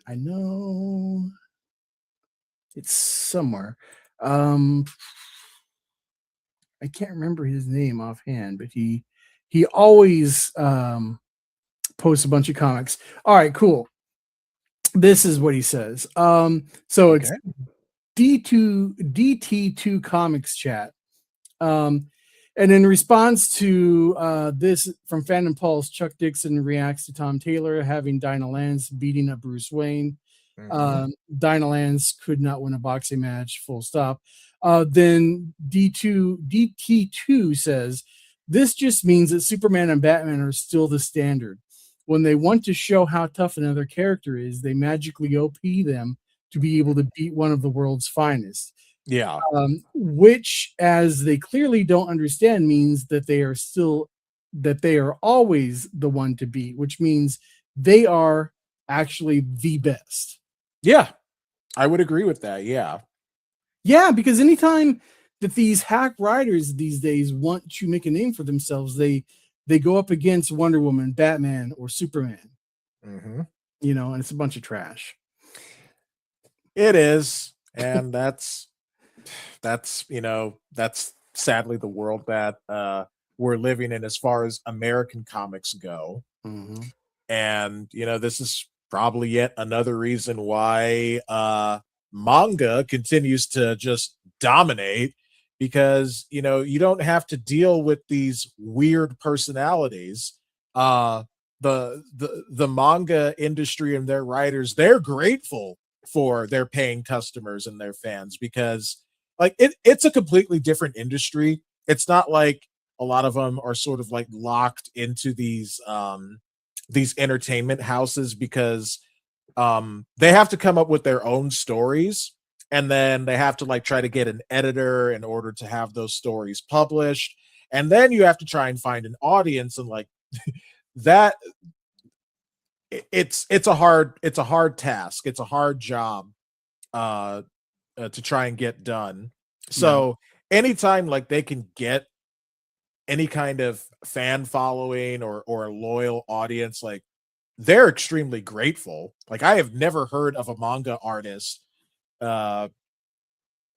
I know it's somewhere. I can't remember his name offhand, but he always posts a bunch of comics. All right, cool. This is what he says. So it's DT2 Comics Chat. And in response to this from Phantom Pulse, Chuck Dixon reacts to Tom Taylor having Dinah Lance beating up Bruce Wayne. Dinah Lance could not win a boxing match, full stop. Then DT2 says, this just means that Superman and Batman are still the standard. When they want to show how tough another character is, they magically OP them to be able to beat one of the world's finest. Yeah. Which, as they clearly don't understand, means that they are always the one to beat, which means they are actually the best. Yeah, I would agree with that. Yeah. Yeah, because anytime that these hack writers these days want to make a name for themselves, they go up against Wonder Woman, Batman, or Superman. And it's a bunch of trash. It is, and that's sadly the world that we're living in as far as American comics go. And this is probably yet another reason why manga continues to just dominate, because you don't have to deal with these weird personalities. The manga industry and their writers, they're grateful for their paying customers and their fans, because like it's a completely different industry. It's not like a lot of them are sort of like locked into these entertainment houses, because they have to come up with their own stories, and then they have to like try to get an editor in order to have those stories published, and then you have to try and find an audience, and like that it's a hard task, it's a hard job uh, to try and get done. So anytime like they can get any kind of fan following or a loyal audience, like they're extremely grateful. Like I have never heard of a manga artist uh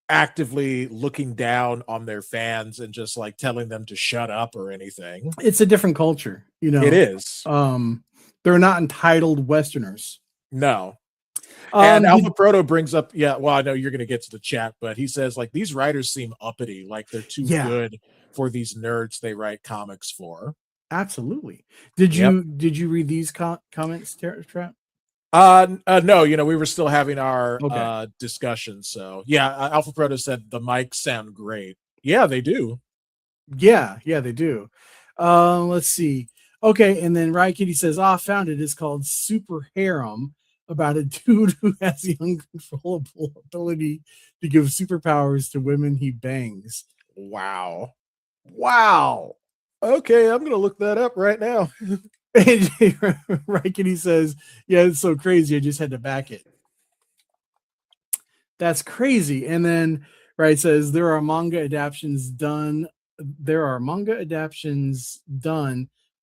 actively looking down on their fans and just like telling them to shut up or anything. It's a different culture, It is. They're not entitled Westerners. No. And Did- Alpha Proto brings up, yeah, well, I know you're going to get to the chat, but he says like these writers seem uppity, like they're too Yeah. good for these nerds they write comics for. Absolutely. Did Yep. you read these comments, Trap? No, you know, we were still having our Okay. discussion. So yeah, Alpha Proto said the mics sound great. Yeah, they do. Yeah, they do. Let's see. Okay, and then Riot Kitty says, found it. It's called Super Harem, about a dude who has the uncontrollable ability to give superpowers to women he bangs. Wow. Okay, I'm gonna look that up right now. And Riot Kitty says, yeah, it's so crazy, I just had to back it. That's crazy. And then Riot says there are manga adaptations done,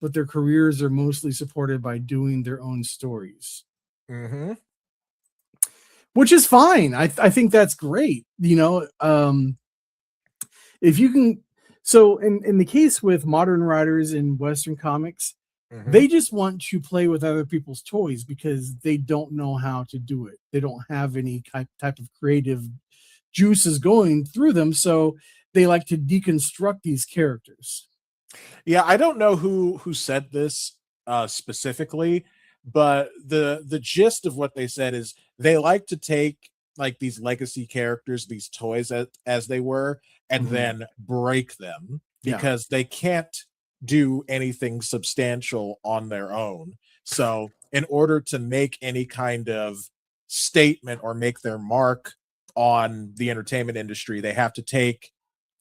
but their careers are mostly supported by doing their own stories. Mm-hmm. Which is fine. I think that's great. You know, if you can. So in the case with modern writers in Western comics, they just want to play with other people's toys because they don't know how to do it. They don't have any type of creative juices going through them. So they like to deconstruct these characters. Yeah, I don't know who said this specifically, but the gist of what they said is they like to take like these legacy characters, these toys as they were, and then break them because they can't do anything substantial on their own. So in order to make any kind of statement or make their mark on the entertainment industry, they have to take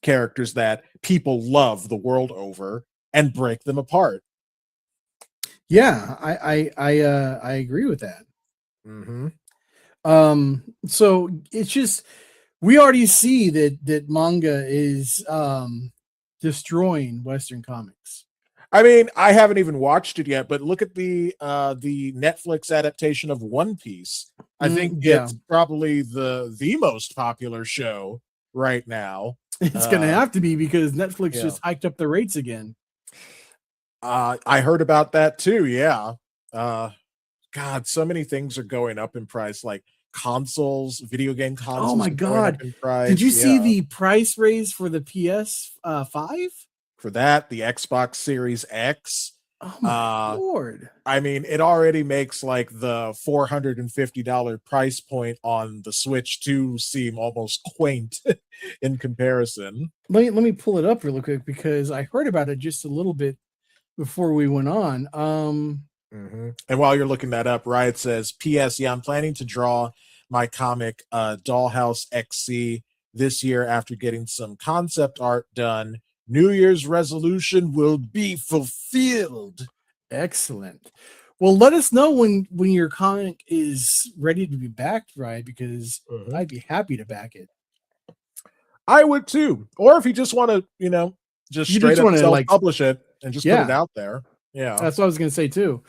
characters that people love the world over and break them apart. Yeah, I agree with that. Mm-hmm. So it's just we already see that manga is destroying Western comics. I mean, I haven't even watched it yet, but look at the Netflix adaptation of One Piece. I think it's probably the most popular show right now. It's gonna have to be because Netflix just hiked up the rates again. I heard about that too. Yeah. God, so many things are going up in price, like consoles, video game consoles. Oh my God. Did you see the price raise for the PS5? For that, the Xbox Series X. Oh my Lord. I mean, it already makes like the $450 price point on the Switch 2 seem almost quaint in comparison. Let me pull it up really quick because I heard about it just a little bit before we went on. And while you're looking that up, Riot says, P.S. Yeah, I'm planning to draw my comic Dollhouse XC this year after getting some concept art done. New Year's resolution will be fulfilled. Excellent. Well, let us know when your comic is ready to be backed, right? Because I'd be happy to back it. I would too. Or if you just want to, you know, just straight up self-publish it and just put it out there. Yeah. That's what I was going to say too.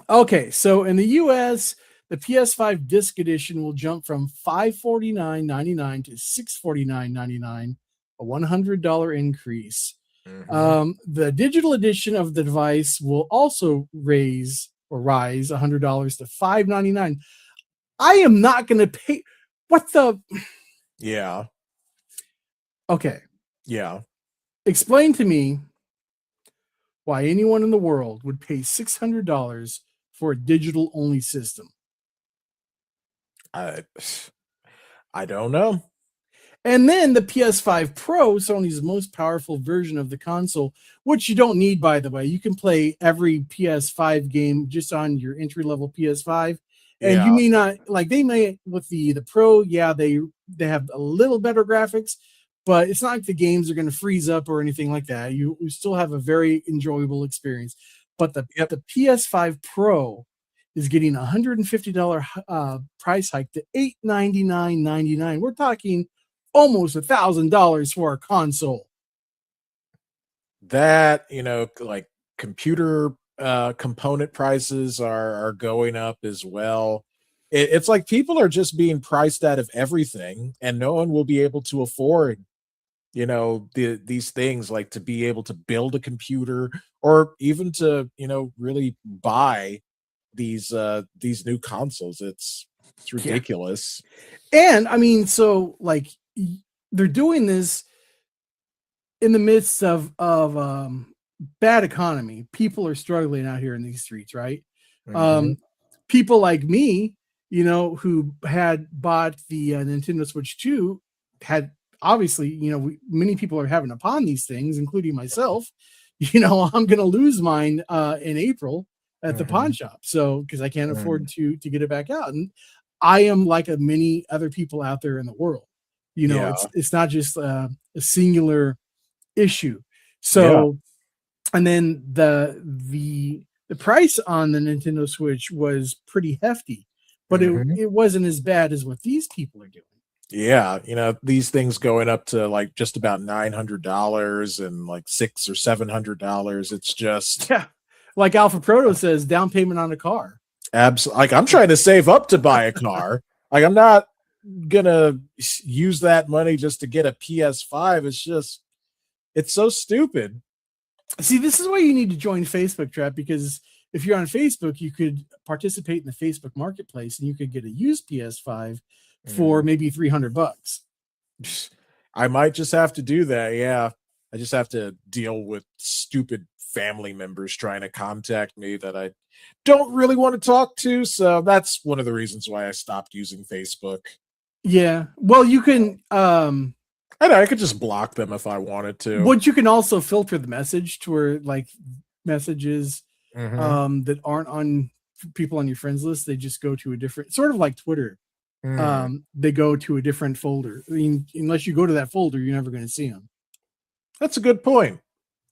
Okay, so in the US, the PS5 disc edition will jump from $549.99 to $649.99, a $100 increase. The digital edition of the device will also rise $100 to $599. I am not going to pay. What the? Yeah. Okay. Yeah. Explain to me why anyone in the world would pay $600 for a digital only system. I don't know. And then the PS5 Pro, Sony's most powerful version of the console, which you don't need, by the way. You can play every PS5 game just on your entry-level PS5. And you Yeah. may not like they may with the Pro, yeah, they have a little better graphics, but it's not like the games are going to freeze up or anything like that. You still have a very enjoyable experience. But Yep. the PS5 Pro is getting a $150 price hike to $899.99. We're talking almost $1,000 for a console. That, like computer component prices are going up as well. It's like people are just being priced out of everything, and no one will be able to afford these things, like to be able to build a computer or even to really buy these new consoles. It's Yeah. ridiculous. And I mean, so like they're doing this in the midst of bad economy. People are struggling out here in these streets, right? Mhm. People like me, who had bought the Nintendo Switch 2, had obviously, many people are having to pawn these things, including myself. I'm going to lose mine in April at the pawn Mhm. shop, so because I can't afford Mm. to get it back out, and I am like many other people out there in the world. Yeah. It's not just a singular issue. Yeah. So, and then the price on the Nintendo Switch was pretty hefty, but Mhm. it wasn't as bad as what these people are doing. Yeah, these things going up to like just about $900 and like $600 or $700. It's just Yeah, like Alpha Proto says, down payment on a car. like I'm trying to save up to buy a car. Like I'm not gonna use that money just to get a PS5. It's so stupid. See, this is why you need to join Facebook Trap, because if you're on Facebook, you could participate in the Facebook Marketplace and you could get a used PS5 for Mhm. maybe $300. I might just have to do that. Yeah. I just have to deal with stupid family members trying to contact me that I don't really want to talk to. So that's one of the reasons why I stopped using Facebook. Yeah. Well, you can I know I could just block them if I wanted to. what you can also filter the message to where like messages Hmm. that aren't on people on your friends list, they just go to a different, sort of like Twitter. Mm. They go to a different folder. I mean, unless you go to that folder, you're never going to see them. That's a good point.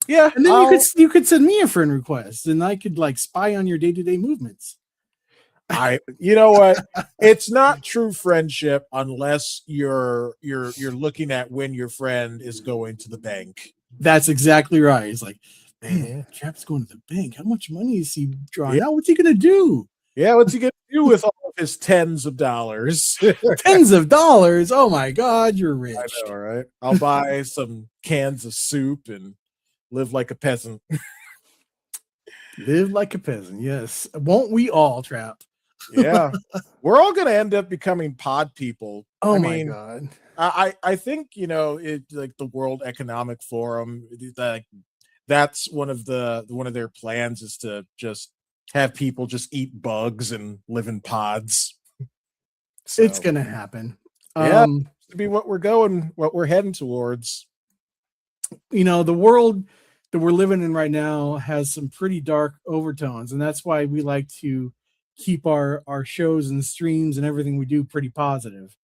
Yeah, And then you could send me a friend request, and I could like spy on your day to day movements. you know what? It's not true friendship unless you're looking at when your friend is going to the bank. That's exactly right. It's like, man, Hmm. Trap's going to the bank. How much money is he Yeah, drawing out? What's he going to do? yeah. What's he gonna do with all of his tens of dollars? Tens of dollars. Oh my God, you're I rich. know, right? I'll buy some cans of soup and live like a peasant. Live like a peasant. Yes. Won't we all, Trap? Yeah, we're all gonna end up becoming pod people. I Oh my mean, God. I think it like the World Economic Forum, like that's one of their plans is to just have people just eat bugs and live in pods. It's So going to happen. yeah, Um, to be what we're heading towards. the world that we're living in right now has some pretty dark overtones, and that's why we like to keep our shows and streams and everything we do pretty positive.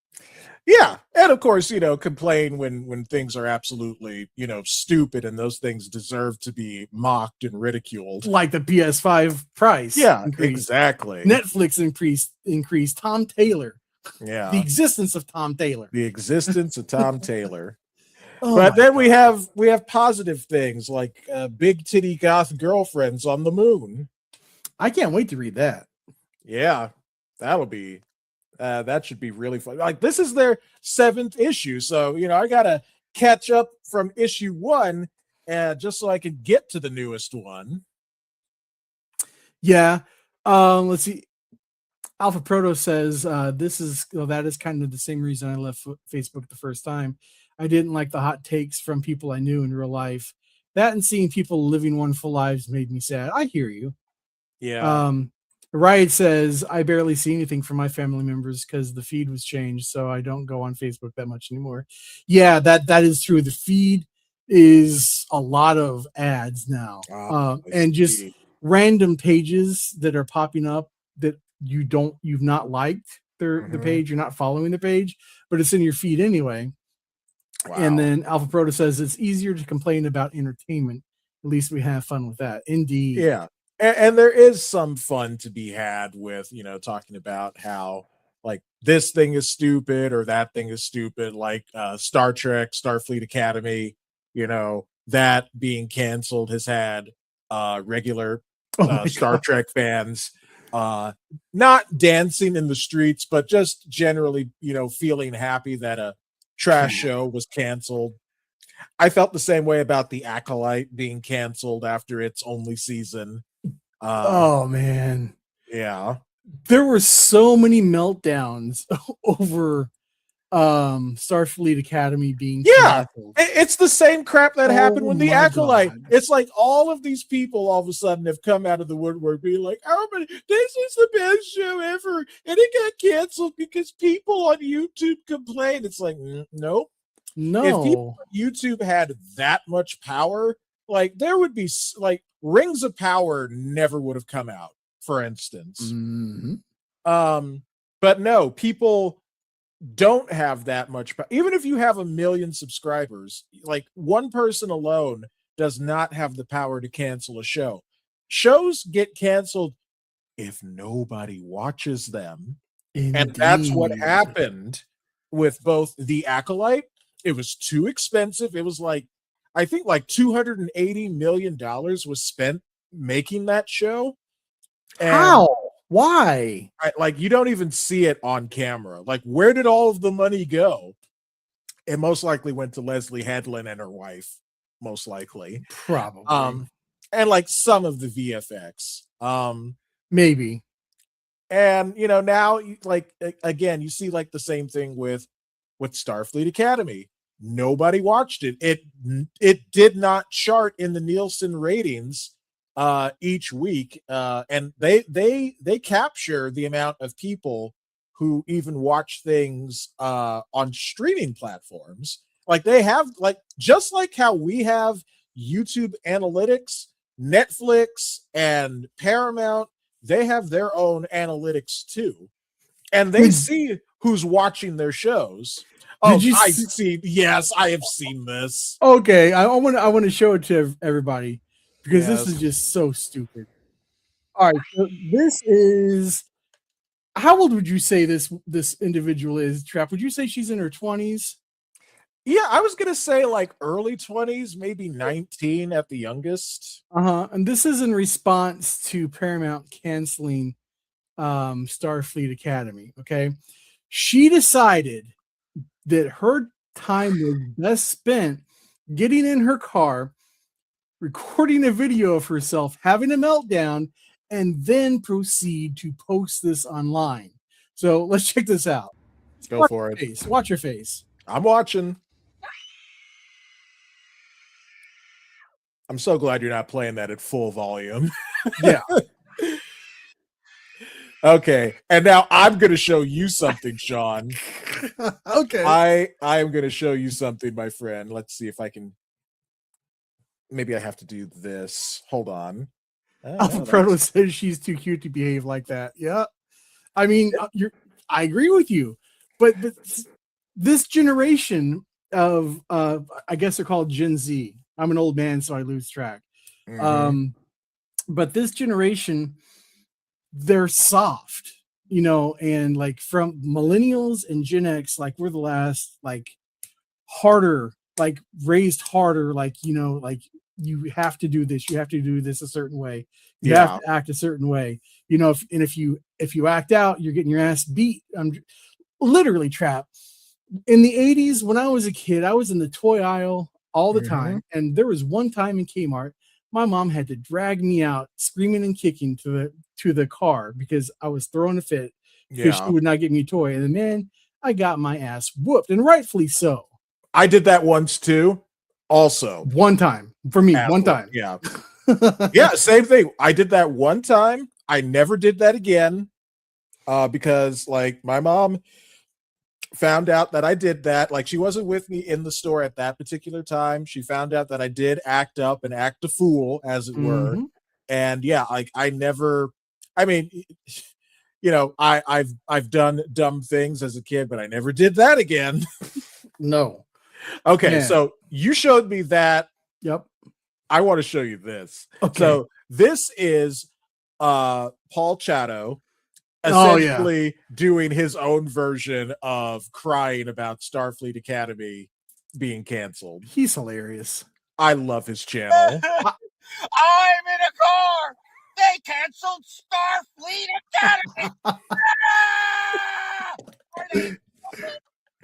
Yeah, and of course, complain when things are absolutely, stupid, and those things deserve to be mocked and ridiculed. Like the PS5 price Yeah, increase, exactly. Netflix increase, Tom Taylor, the Yeah, existence of Tom Taylor. the existence of Tom Taylor. Oh But my then we God. have positive things like big titty goth girlfriends on the moon. I can't wait to read that. Yeah, that'll be that should be really fun. Like this is their 7th issue, so I gotta catch up from issue 1, just so I can get to the newest one. Yeah. Let's see. Alpha Proto says that is kind of the same reason I left Facebook the first time. I didn't like the hot takes from people I knew in real life. That and seeing people living wonderful lives made me sad. I hear you. Yeah. Um, Riot says, I barely see anything from my family members because the feed was changed, so I don't go on Facebook that much anymore. Yeah, that is true. The feed is a lot of ads now, and just random pages that are popping up that you've not liked the page, you're not following the page, but it's in your feed anyway. Wow. And then Alpha Proto says it's easier to complain about entertainment. At least we have fun with that. Indeed. Yeah. And there is some fun to be had with, talking about how like this thing is stupid or that thing is stupid, like Star Trek, Starfleet Academy, that being canceled has had regular Star Trek fans not dancing in the streets, but just generally, feeling happy that a trash show was canceled. I felt the same way about The Acolyte being canceled after its only season. Oh man, yeah, there were so many meltdowns over Starfleet Academy being canceled. It's the same crap that happened with The Acolyte. God. It's like all of these people all of a sudden have come out of the woodwork being like, oh, but this is the best show ever, and it got canceled because people on YouTube complained. It's like, nope. No. If people on YouTube had that much power, like there would be like Rings of Power never would have come out, for instance. But no, people don't have that much power. Even if you have 1 million subscribers, like one person alone does not have the power to cancel a show. Shows get canceled if nobody watches them. Indeed. And that's what happened with both The Acolyte. It was too expensive. It was like, I think like $280 million was spent making that show. And how? Why? Like you don't even see it on camera. Like where did all of the money go? It most likely went to Leslie Headland and her wife, most likely. Probably. And like some of the VFX. Maybe. And now like again, you see like the same thing with Starfleet Academy. Nobody watched it. It did not chart in the Nielsen ratings each week, and they capture the amount of people who even watch things on streaming platforms. Like they have, like just like how we have YouTube analytics, Netflix and Paramount, they have their own analytics too, and they see who's watching their shows. Oh, yes, I have seen this. Okay, I want to show it to everybody because this is just so stupid. All right, so this is, how old would you say this individual is, Trap? Would you say she's in her 20s? Yeah, I was gonna say like early 20s, maybe 19 at the youngest. And this is in response to Paramount canceling Starfleet Academy. Okay, she decided that her time was best spent getting in her car, recording a video of herself having a meltdown, and then proceed to post this online. So let's check this out. Go for it. Watch your face. I'm watching. I'm so glad you're not playing that at full volume. Yeah. Okay, and now I'm going to show you something, Sean. Okay. I am going to show you something, my friend. Let's see if I can. Maybe I have to do this. Hold on. Alpha Proto says she's too cute to behave like that. Yeah. I mean, I agree with you, but this generation of, I guess they're called Gen Z. I'm an old man, so I lose track. But this generation, they're soft, and like from millennials and Gen X, like we're the last, like harder, like raised harder, like, like you have to do this, you have to do this a certain way, you have to act a certain way, if you act out, you're getting your ass beat. I'm literally trapped. In the 80s, when I was a kid, I was in the toy aisle all the time, and there was one time in Kmart, my mom had to drag me out screaming and kicking to the car because I was throwing a fit because she would not give me a toy. And then I got my ass whooped, and rightfully so. I did that once too. Also, one time for me. One time. Yeah. Yeah. Same thing. I did that one time. I never did that again because like my mom found out that I did that. Like she wasn't with me in the store at that particular time. She found out that I did act up and act a fool, as it were. Mhm. And yeah, like I never. I mean, I've done dumb things as a kid, but I never did that again. No. Okay, Man. so you showed me that. Yep. I want to show you this. Okay. So this is Paul Chato Oh, yeah. essentially doing his own version of crying about Starfleet Academy being canceled. He's hilarious. I love his channel. I'm in a car. They canceled Starfleet Academy. Ah!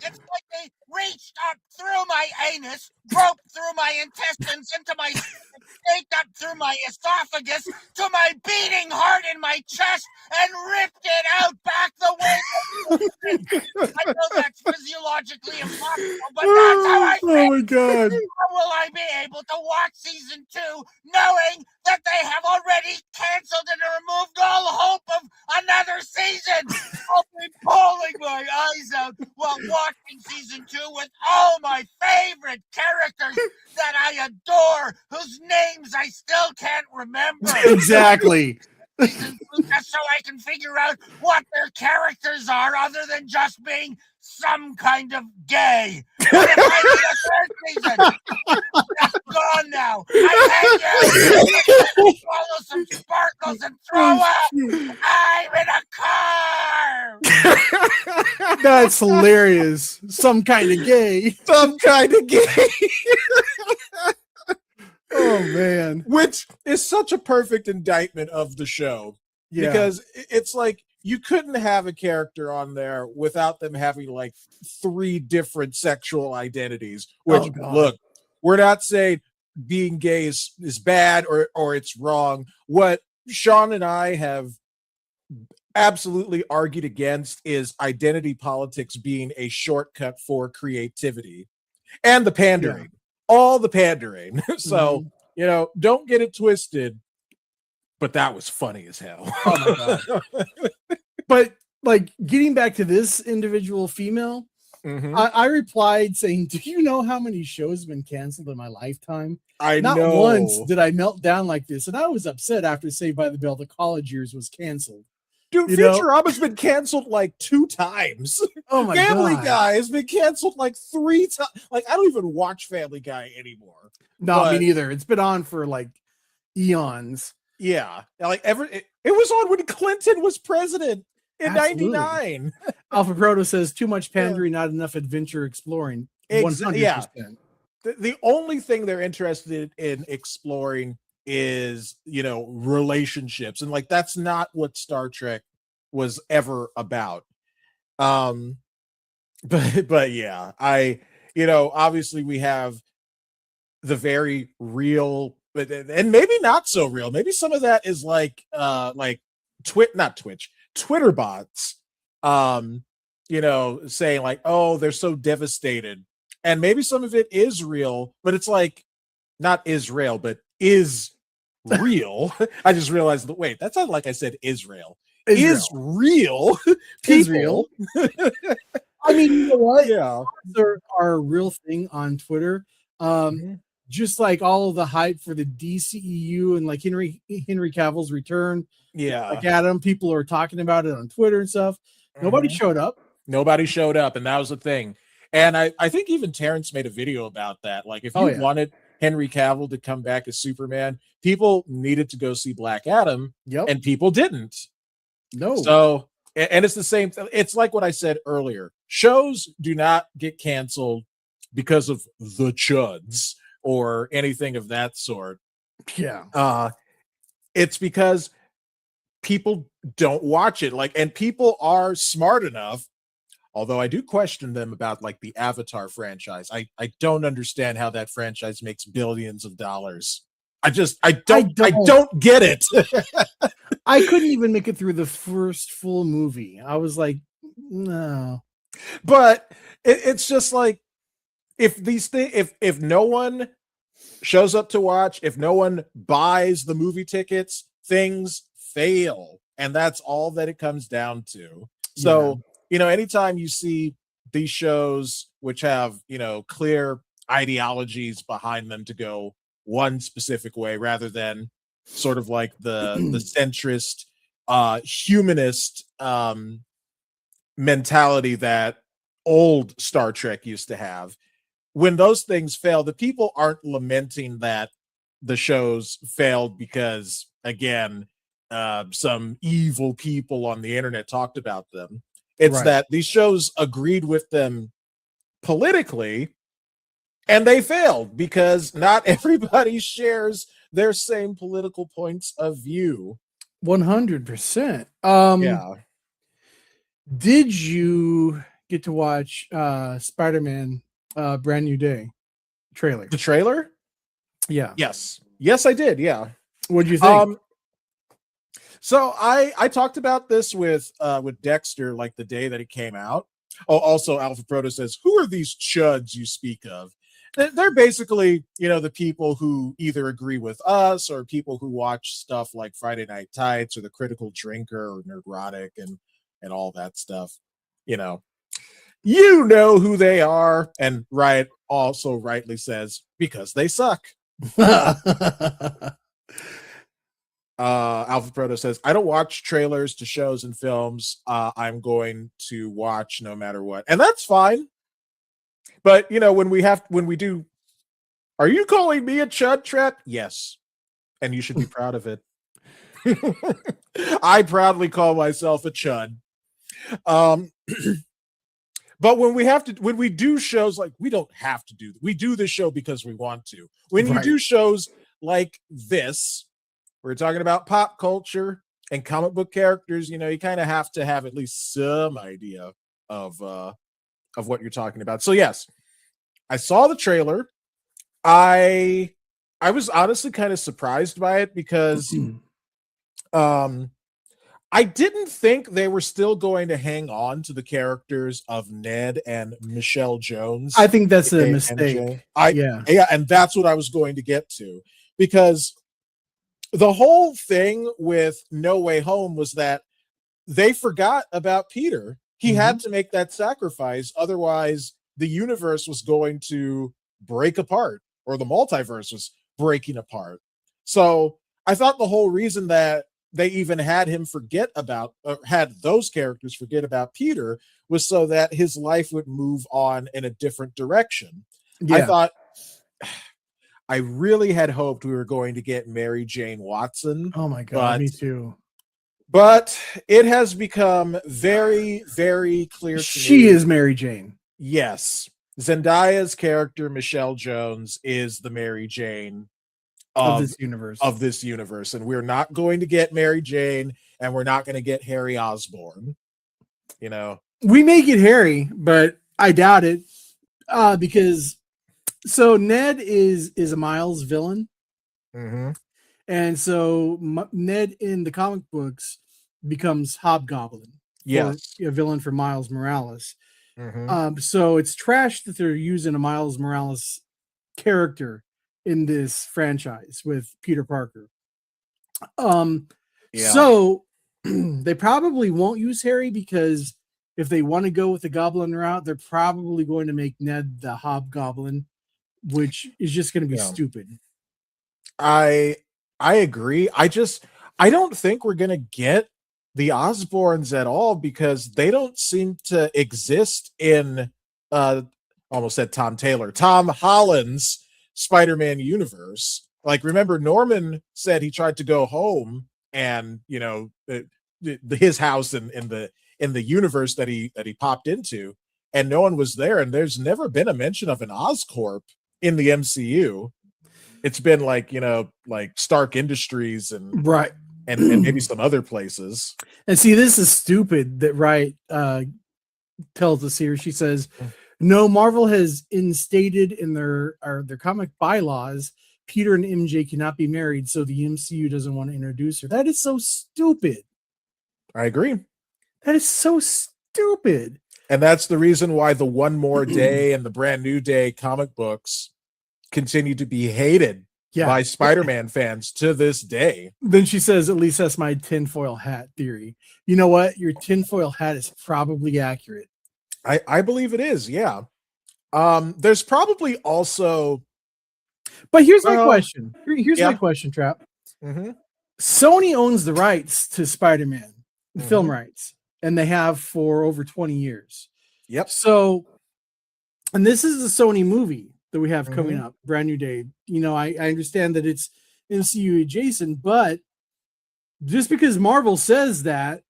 It's like they reached up through my anus, groped through my intestines into my staked up through my esophagus to my beating heart in my chest and ripped it out back the way. I know that's physiologically impossible, but that's how I feel. Oh my god. How will I be able to watch season 2 knowing that they have already canceled and removed all hope of another season? I'll be pulling my eyes out while watching season 2 with all my favorite characters that I adore, whose names I still can't remember. Exactly. Just so I can figure out what their characters are, other than just being some kind of gay. What if I need a third season? That's gone now. I hate you. Swallow some sparkles and throw up. I'm in a car. That's hilarious. Some kind of gay. Some kind of gay. Oh man. Which is such a perfect indictment of the show. Yeah. Because it's like you couldn't have a character on there without them having like 3 different sexual identities. Which, look, we're not saying being gay is bad or it's wrong. What Sean and I have absolutely argued against is identity politics being a shortcut for creativity and the pandering. All the pandering. So, don't get it twisted. But that was funny as hell. Oh my god. But like getting back to this individual female, I replied saying, "Do you know how many shows have been canceled in my lifetime? Not once did I melt down like this, and I was upset after Saved by the Bell. The college years was canceled. Dude, Futurama's been canceled like 2 times. Oh my Family god. Guy has been canceled like 3 times. Like I don't even watch Family Guy anymore. No, me neither. It's been on for like eons. Yeah, like it was on when Clinton was president in '99. Alpha Proto says too much pandering, not enough adventure exploring. 100%. Yeah. The only thing they're interested in exploring is relationships, and like that's not what Star Trek was ever about. But yeah, obviously we have the very real. And maybe not so real. Maybe some of that is like Twitter bots, saying like, oh, they're so devastated. And maybe some of it is real, but it's like not Israel, but is real. I just realized that, wait, that sounded like I said Israel. Is real people. I mean, you know what? Yeah. There are a real thing on Twitter. Just like all of the hype for the DCEU and like Henry Cavill's return. Yeah. Like Adam, people are talking about it on Twitter and stuff. Nobody showed up. Nobody showed up, and that was the thing. And I think even Terrence made a video about that. Like, if you wanted Henry Cavill to come back as Superman, people needed to go see Black Adam, and people didn't. No. So, and it's the same thing. It's like what I said earlier. Shows do not get canceled because of the chuds or anything of that sort. Yeah. It's because people don't watch it. Like, and people are smart enough, although I do question them about like the Avatar franchise. I don't understand how that franchise makes billions of dollars. I don't get it. I couldn't even make it through the first full movie. I was like, no. But it's just like, if no one shows up to watch, if no one buys the movie tickets, things fail. and that's all that it comes down to. So, anytime you see these shows which have, clear ideologies behind them to go one specific way rather than sort of like the centrist humanist mentality that old Star Trek used to have. When those things fail, the people aren't lamenting that the shows failed because, again, some evil people on the internet talked about them. It's that these shows agreed with them politically, and they failed because not everybody shares their same political points of view. 100%. Yeah. Did you get to watch Spider-Man Brand New Day trailer? The trailer? Yeah. Yes, I did. Yeah. What do you think? So I talked about this with Dexter like the day that it came out. Oh, also Alpha Proto says, "Who are these chuds you speak of?" They're basically, the people who either agree with us or people who watch stuff like Friday Night Tights or The Critical Drinker or Nerdrotic and all that stuff. You know who they are. And Riot also rightly says, because they suck. Alpha Proto says, "I don't watch trailers to shows and films. I'm going to watch no matter what." And that's fine. But when we do, are you calling me a chud trap? Yes. And you should be proud of it. I proudly call myself a chud. But when we do shows, like, we don't have to do, we do this show because we want to. When you do shows like this, we're talking about pop culture and comic book characters, you kind of have to have at least some idea of what you're talking about. So yes, I saw the trailer. I was honestly kind of surprised by it because I didn't think they were still going to hang on to the characters of Ned and Michelle Jones. I think that's a mistake. Yeah, and that's what I was going to get to, because the whole thing with No Way Home was that they forgot about Peter. He had to make that sacrifice. Otherwise, the universe was going to break apart, or the multiverse was breaking apart. So I thought the whole reason that they even had him had those characters forget about Peter was so that his life would move on in a different direction. Yeah. I really had hoped we were going to get Mary Jane Watson. Oh my God, me too. But it has become very, very clear to me. She is Mary Jane. Yes. Zendaya's character, Michelle Jones, is the Mary Jane of this universe. And we're not going to get Mary Jane, and we're not going to get Harry Osborn. We may get Harry, but I doubt it. Because Ned is a Miles villain. Mm-hmm. And so Ned in the comic books becomes Hobgoblin. Yes. A villain for Miles Morales. Mm-hmm. So it's trash that they're using a Miles Morales character in this franchise with Peter Parker. So they probably won't use Harry, because if they want to go with the Goblin route, they're probably going to make Ned the Hobgoblin, which is just going to be stupid. I agree. I don't think we're going to get the Osborns at all, because they don't seem to exist in almost said Tom Holland's Spider-Man universe. Like, remember, Norman said he tried to go home, and his house in the universe that he popped into, and no one was there, and there's never been a mention of an Oscorp in the MCU. It's been like Stark Industries and and maybe some other places. And see, this is stupid that Riot tells us here. She says, "No, Marvel has instated in their comic bylaws Peter and MJ cannot be married, so the MCU doesn't want to introduce her." That is so stupid. I agree. That is so stupid. And that's the reason why the One More Day and the Brand New Day comic books continue to be hated Yeah. by Spider-Man fans to this day. Then she says, at least that's my tinfoil hat theory. You know what? Your tinfoil hat is probably accurate. I believe it is, yeah. There's probably also But here's my Well, question. Here's yeah. my question, Trap. Mhm, Sony owns the rights to Spider-Man, the film Mhm. rights, and they have for over 20 years. Yep. So, and this is a Sony movie that we have coming Mhm. up, Brand New Day. You know, I understand that it's MCU adjacent, but just because Marvel says that,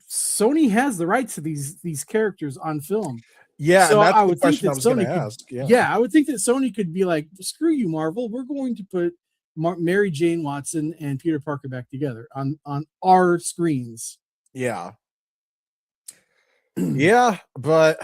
Sony has the rights to these characters on film. Yeah, So and that's I the would think question I that was going Sony to could, ask. yeah, I would think that Sony could be like, screw you, Marvel. We're going to put Mary Jane Watson and Peter Parker back together on our screens. Yeah. Yeah, but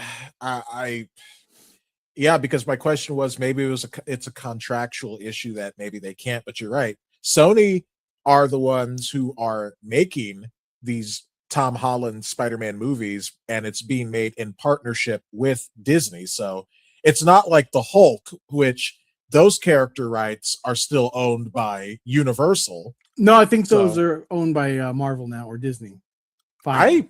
yeah, because my question was maybe it's a contractual issue that maybe they can't, but you're right. Sony are the ones who are making these Tom Holland Spider-Man movies, and it's being made in partnership with Disney. So it's not like the Hulk, which those character rights are still owned by Universal. No, I think those So- are owned by Marvel now or Disney. Finally.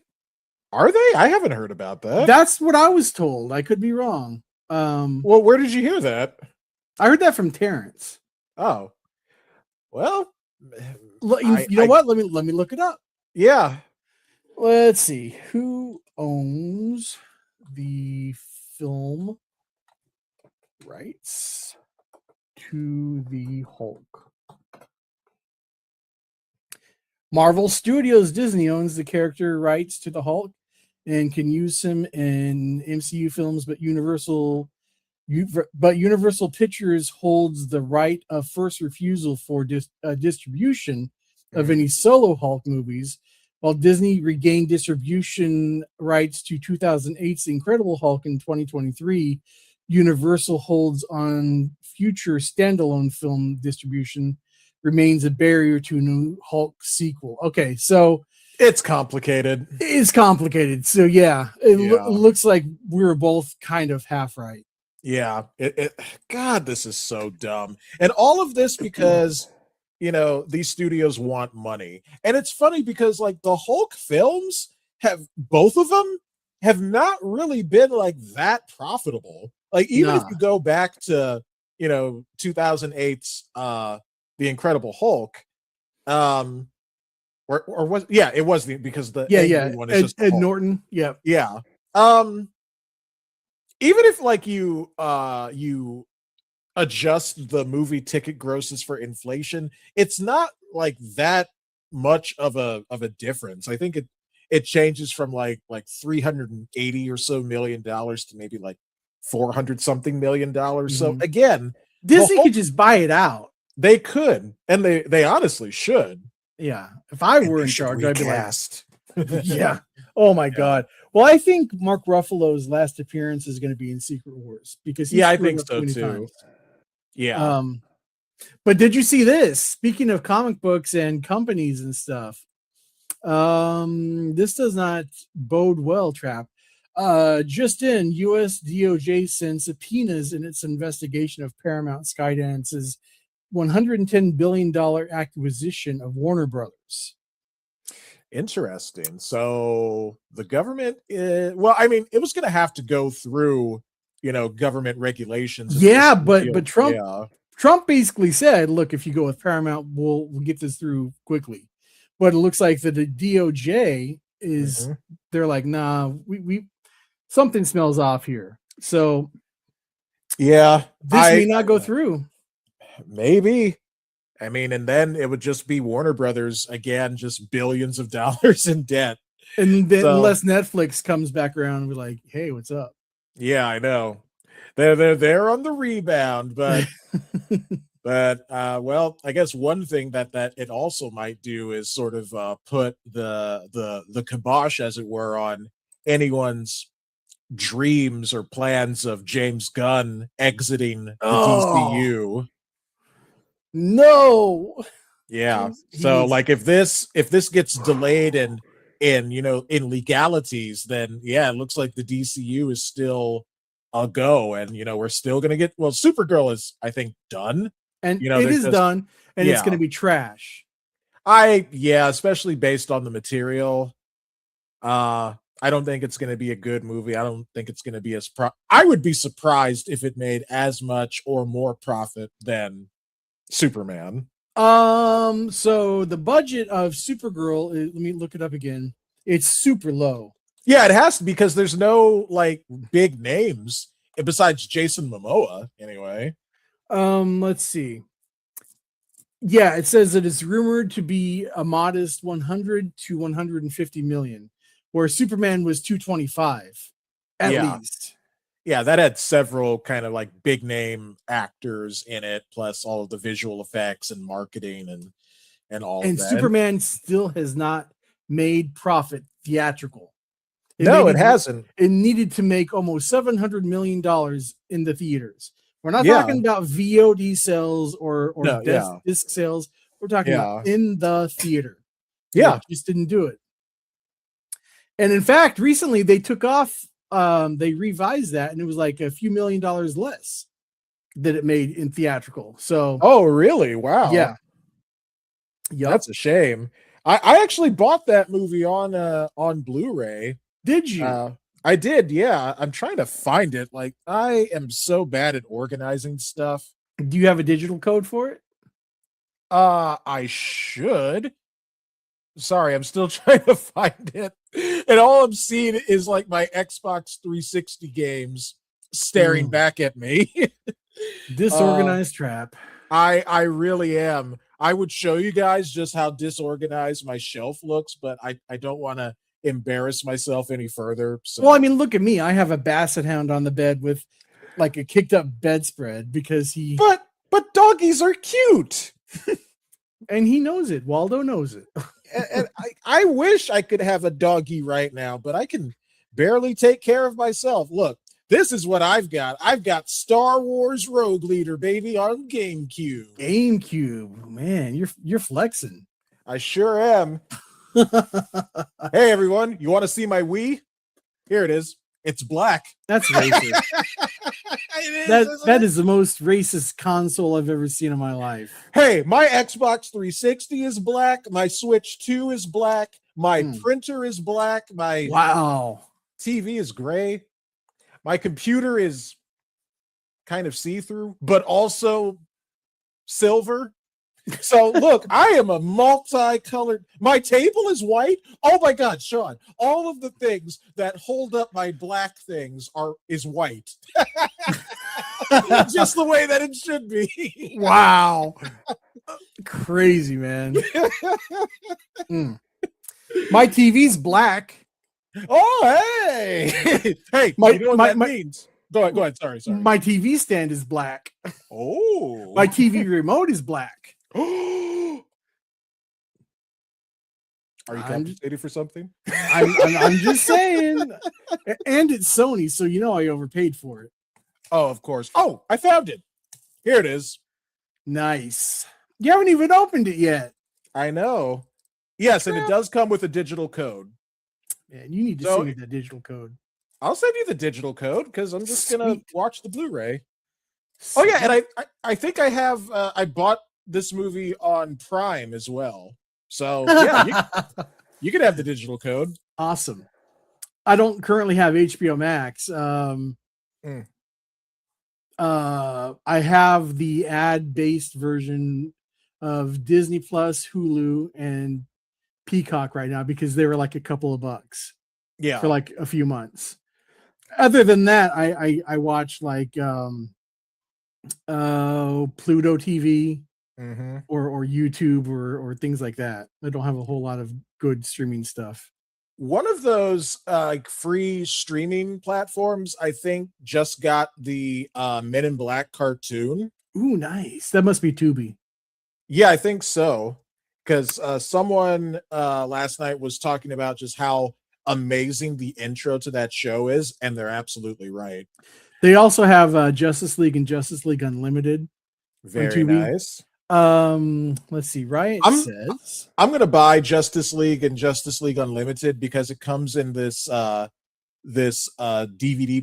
Are they? I haven't heard about that. That's what I was told. I could be wrong. Well, where did you hear that? I heard that from Terrence. Oh, well, You know what? Let me look it up. Yeah. Let's see who owns the film rights to the Hulk. Marvel Studios Disney owns the character rights to the Hulk and can use him in MCU films, but Universal Pictures holds the right of first refusal for distribution of any solo Hulk movies, while Disney regained distribution rights to 2008's Incredible Hulk in 2023. Universal holds on future standalone film distribution remains a barrier to a new Hulk sequel. Okay, so it's complicated. It's complicated. So yeah, it looks like we were both kind of half right. Yeah. God, this is so dumb. And all of this because, you know, these studios want money. And it's funny because like the Hulk films both of them have not really been like that profitable. Like even if you go back to, you know, 2008's The Incredible Hulk, or was it was because the one is just Ed Norton. Yeah. Even if like you adjust the movie ticket grosses for inflation, it's not like that much of a difference. I think it changes from like 380 or so $million to maybe like 400 something $1 million. So again, Disney could just buy it out. They could, and they honestly should. Yeah, if I were in charge, I'd be like, yeah. Oh my god. Well, I think Mark Ruffalo's last appearance is going to be in Secret Wars because I think so too. Times. Yeah. But did you see this? Speaking of comic books and companies and stuff, this does not bode well, Trap. Just in, U.S. DOJ sends subpoenas in its investigation of Paramount Skydance's $110 billion acquisition of Warner Brothers. Interesting. So the government, well, I mean, it was going to have to go through, you know, government regulations. Yeah, but Trump basically said, "Look, if you go with Paramount, we'll get this through quickly." But it looks like the DOJ is they're like, "Nah, we something smells off here." So yeah, this may not go through. Maybe. I mean, and then it would just be Warner Brothers again, just billions of dollars in debt. And then unless Netflix comes back around and we're like, hey, what's up? Yeah, I know. They're on the rebound, but well, I guess one thing that it also might do is sort of put the kibosh, as it were, on anyone's dreams or plans of James Gunn exiting the DCU. No. Yeah. So like if this gets delayed and you know in legalities, then yeah, it looks like the DCU is still a go, and you know we're still gonna get Supergirl is I think done. And You know, it they're is just- done, and it's yeah. going to be trash. Especially based on the material. I don't think it's going to be a good movie. I don't think it's going to be I would be surprised if it made as much or more profit than Superman. So the budget of Supergirl is, let me look it up again. It's super low. Yeah, it has to, because there's no like big names besides Jason Momoa anyway. Let's see. Yeah, it says that it's rumored to be a modest 100 to 150 million, where Superman was 225 at Yeah. least. Yeah, that had several kind of like big name actors in it, plus all of the visual effects and marketing and all And of that. Superman still has not made profit theatrical. No, it made- hasn't. It needed to make almost $700 million in the theaters. We're not Yeah. talking about VOD sales or No, disc sales. We're talking about Yeah. in the theater. Yeah. They just didn't do it. And in fact, recently they took off, they revised that, and it was like a few $1,000,000 less that it made in theatrical. So Oh, really? Wow. yeah. Yep. That's a shame. I actually bought that movie on Blu-ray. Did you? I did, yeah. I'm trying to find it. Like, I am so bad at organizing stuff. Do you have a digital code for it? I should. Sorry, I'm still trying to find it. And all I'm seeing is like my Xbox 360 games staring Mm. back at me. Disorganized trap. I really am. I would show you guys just how disorganized my shelf looks, but I don't want to embarrass myself any further. So Well, I mean, look at me. I have a basset hound on the bed with like a kicked up bedspread because but doggies are cute. and he knows it. Waldo knows it. And I wish I could have a doggy right now, but I can barely take care of myself. Look, this is what I've got. I've got Star Wars Rogue Leader, baby, on GameCube. GameCube, man, you're flexing. I sure am. Hey, everyone, you want to see my Wii? Here it is. It's black. That's racist. It is, isn't that it? is the most racist console I've ever seen in my life. Hey, my Xbox 360 is black. My Switch 2 is black. My printer is black. My Wow. TV is gray. My computer is kind of see-through, but also silver. So look, I am a multicolored. My table is white. Oh my God, Sean! All of the things that hold up my black things is white, just the way that it should be. Wow. Crazy, man. My TV's black. Oh, hey, hey! My- you know what my- that my- means? Go ahead. Sorry. My TV stand is black. Oh, My TV remote is black. Are you I'm- compensated for something? I'm just saying. And it's Sony, so you know I overpaid for it. Oh, of course. Oh, I found it. Here it is. Nice. You haven't even opened it yet. I know. Yes, and it does come with a digital code. Man, you need to So- send me that digital code. I'll send you the digital code because I'm just gonna Sweet. watch the Blu-ray. Oh yeah, and I think I have I bought this movie on Prime as well. So yeah, you can have the digital code. Awesome. I don't currently have HBO Max. I have the ad-based version of Disney Plus, Hulu, and Peacock right now because they were like a couple of bucks Yeah. for like a few months. Other than that, I watch like Pluto TV Mhm. or YouTube or things like that. I don't have a whole lot of good streaming stuff. One of those like free streaming platforms, I think, just got the Men in Black cartoon. Ooh, nice. That must be Tubi. Yeah, I think so. Because someone last night was talking about just how amazing the intro to that show is, and they're absolutely right. They also have Justice League and Justice League Unlimited. Very Tubi. nice. Let's see. Riot I'm- says I'm gonna buy Justice League and Justice League Unlimited because it comes in this DVD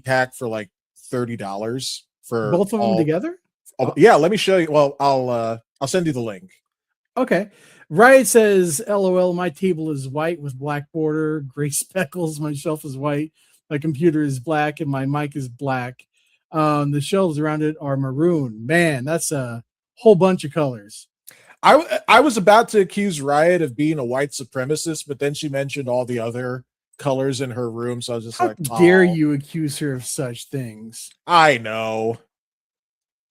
pack for like $30 for both of them all- together. Oh, yeah, let me show you. Well, I'll send you the link. Okay. Riot says, LOL, my table is white with black border, gray speckles. My shelf is white. My computer is black and my mic is black. The shelves around it are maroon. Man, that's a whole bunch of colors. I was about to accuse Riot of being a white supremacist, but then she mentioned all the other colors in her room. So I was just How like, dare "Oh, you accuse her of such things? I know.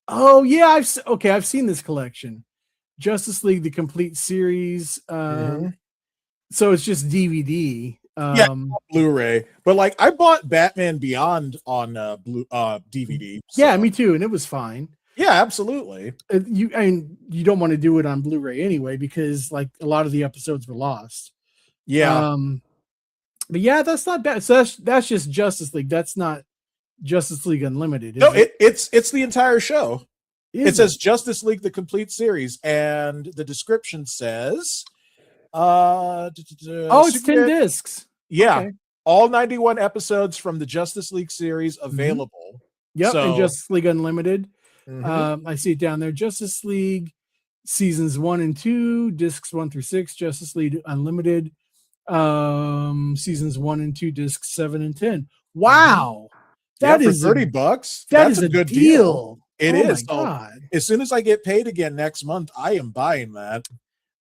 Oh, yeah. I've seen this collection. Justice League, the complete series. Mhm. So it's just DVD. Yeah, Blu-ray. But like I bought Batman Beyond on DVD. Yeah, so- me too. And it was fine. Yeah, absolutely. You don't want to do it on Blu-ray anyway, because like a lot of the episodes were lost. Yeah. But yeah, that's not bad. So that's just Justice League. That's not Justice League Unlimited. No, it's the entire show. Is It says Justice League the complete series, and the description says it's 10 discs. Yeah. Okay. All 91 episodes from the Justice League series available. Yep, So- and Justice League Unlimited. Mhm. I see it down there. Justice League seasons 1 and 2, discs 1 through 6. Justice League Unlimited seasons 1 and 2, discs 7 and 10. Wow, Yeah, that for is $30. that's a good deal. It Oh is. my So God, as soon as I get paid again next month, I am buying that.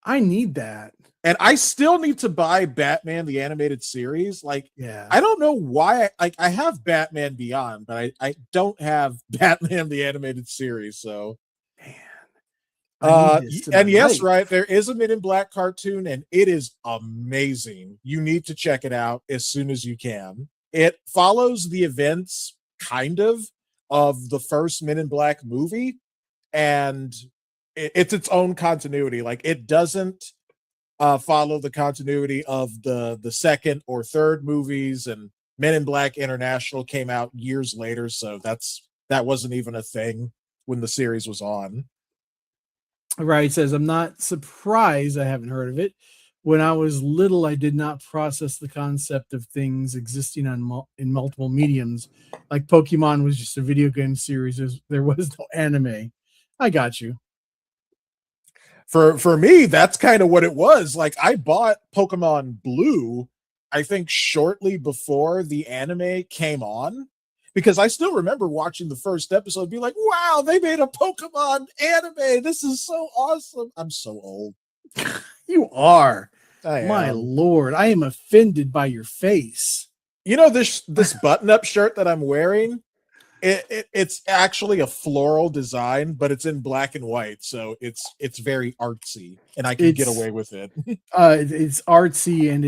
I need that. And I still need to buy Batman the animated series. Like, Yeah, I don't know why. I have Batman Beyond, but I don't have Batman the animated series. So, I need this in and my yes, life. right, there is a Men in Black cartoon, and it is amazing. You need to check it out as soon as you can. It follows the events, kind of the first Men in Black movie, and it's its own continuity. Like, it doesn't follow the continuity of the second or third movies, and Men in Black International came out years later, so that wasn't even a thing when the series was on. Right, says, I'm not surprised I haven't heard of it. When I was little, I did not process the concept of things existing in multiple mediums. Like Pokemon was just a video game series. There was no anime. I got you. For me, that's kind of what it was. Like, I bought Pokemon Blue, I think shortly before the anime came on, because I still remember watching the first episode and be like, wow, they made a Pokemon anime. This is so awesome. I'm so old. You are. I My am. Lord, I am offended by your face. You know, this button-up shirt that I'm wearing, it's actually a floral design, but it's in black and white, so it's very artsy, and I can get It's- away with it. It's artsy and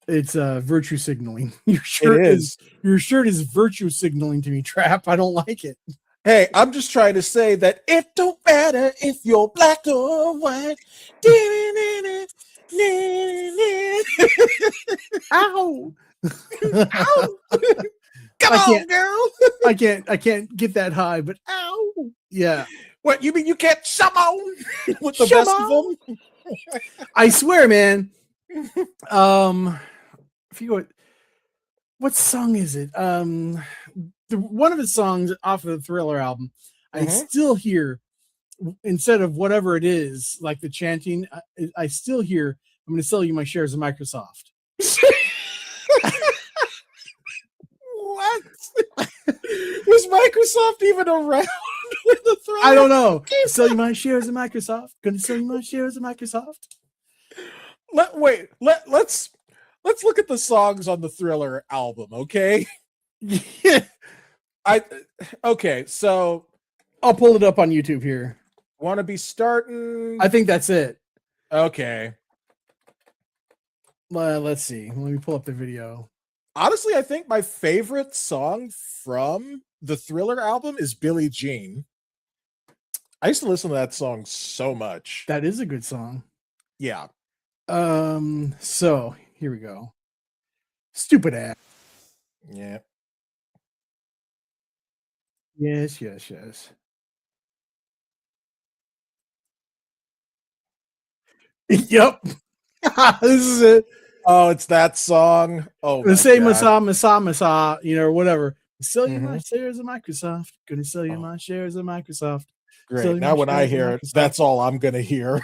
it's virtue signaling. Your shirt is virtue signaling to me, Trap. I don't like it. Hey, I'm just trying to say that it don't matter if you're black or white. Ow! Ow! Come I on, can't- girl. I can't get that high, but ow! Yeah, What, you mean you can't on with the Come best of them? I swear, man. I forget what song is it? One of the songs off of the Thriller album. I Mhm. still hear, instead of whatever it is, like the chanting, I still hear, I'm going to sell you my shares of Microsoft. What? Was Microsoft even around with the Thriller? I don't know. Sell you my shares of Microsoft. Going to sell you my shares of Microsoft. Let's look at the songs on the Thriller album, okay? Yeah. Okay, so I'll pull it up on YouTube here. want to be starting. I think that's it. Okay. Let's see. Let me pull up the video. Honestly, I think my favorite song from the Thriller album is Billie Jean. I used to listen to that song so much. That is a good song. Yeah. So here we go. Stupid ass. Yeah. Yes. Yep. This is it. Oh, it's that song. Oh, The my same God. masa, or whatever. Sell you my Mhm. shares of Microsoft. Gonna sell you Oh, my shares of Microsoft. Sell great. you Now my when I shares of hear it, Microsoft. that's all I'm gonna hear.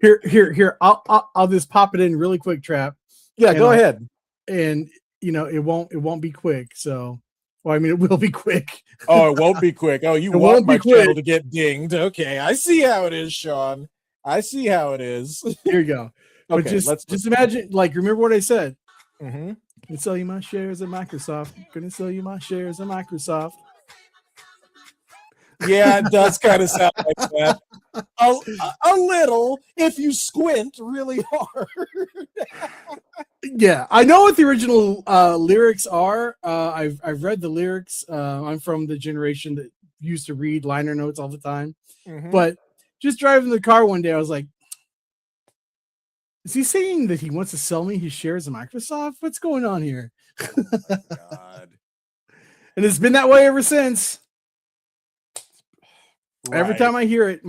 Here. I'll just pop it in really quick, Trap, Yeah, and go ahead. and it won't be quick. So, well, I mean, it will be quick. Oh, it won't be quick. Oh, you It want won't be my channel quick. to get dinged. Okay, I see how it is, Sean. I see how it is. Here you go. But Okay, just let's just listen. imagine, like, remember what I said. Hmm. Gonna sell you my shares of Microsoft. Gonna sell you my shares of Microsoft. Yeah, it does kind of sound like that. A little, if you squint really hard. Yeah, I know what the original lyrics are. I've read the lyrics. I'm from the generation that used to read liner notes all the time. Hmm. But just driving the car one day, I was like, is he saying that he wants to sell me his shares of Microsoft? What's going on here? God. And it's been that way ever since. Every Right. time I hear it,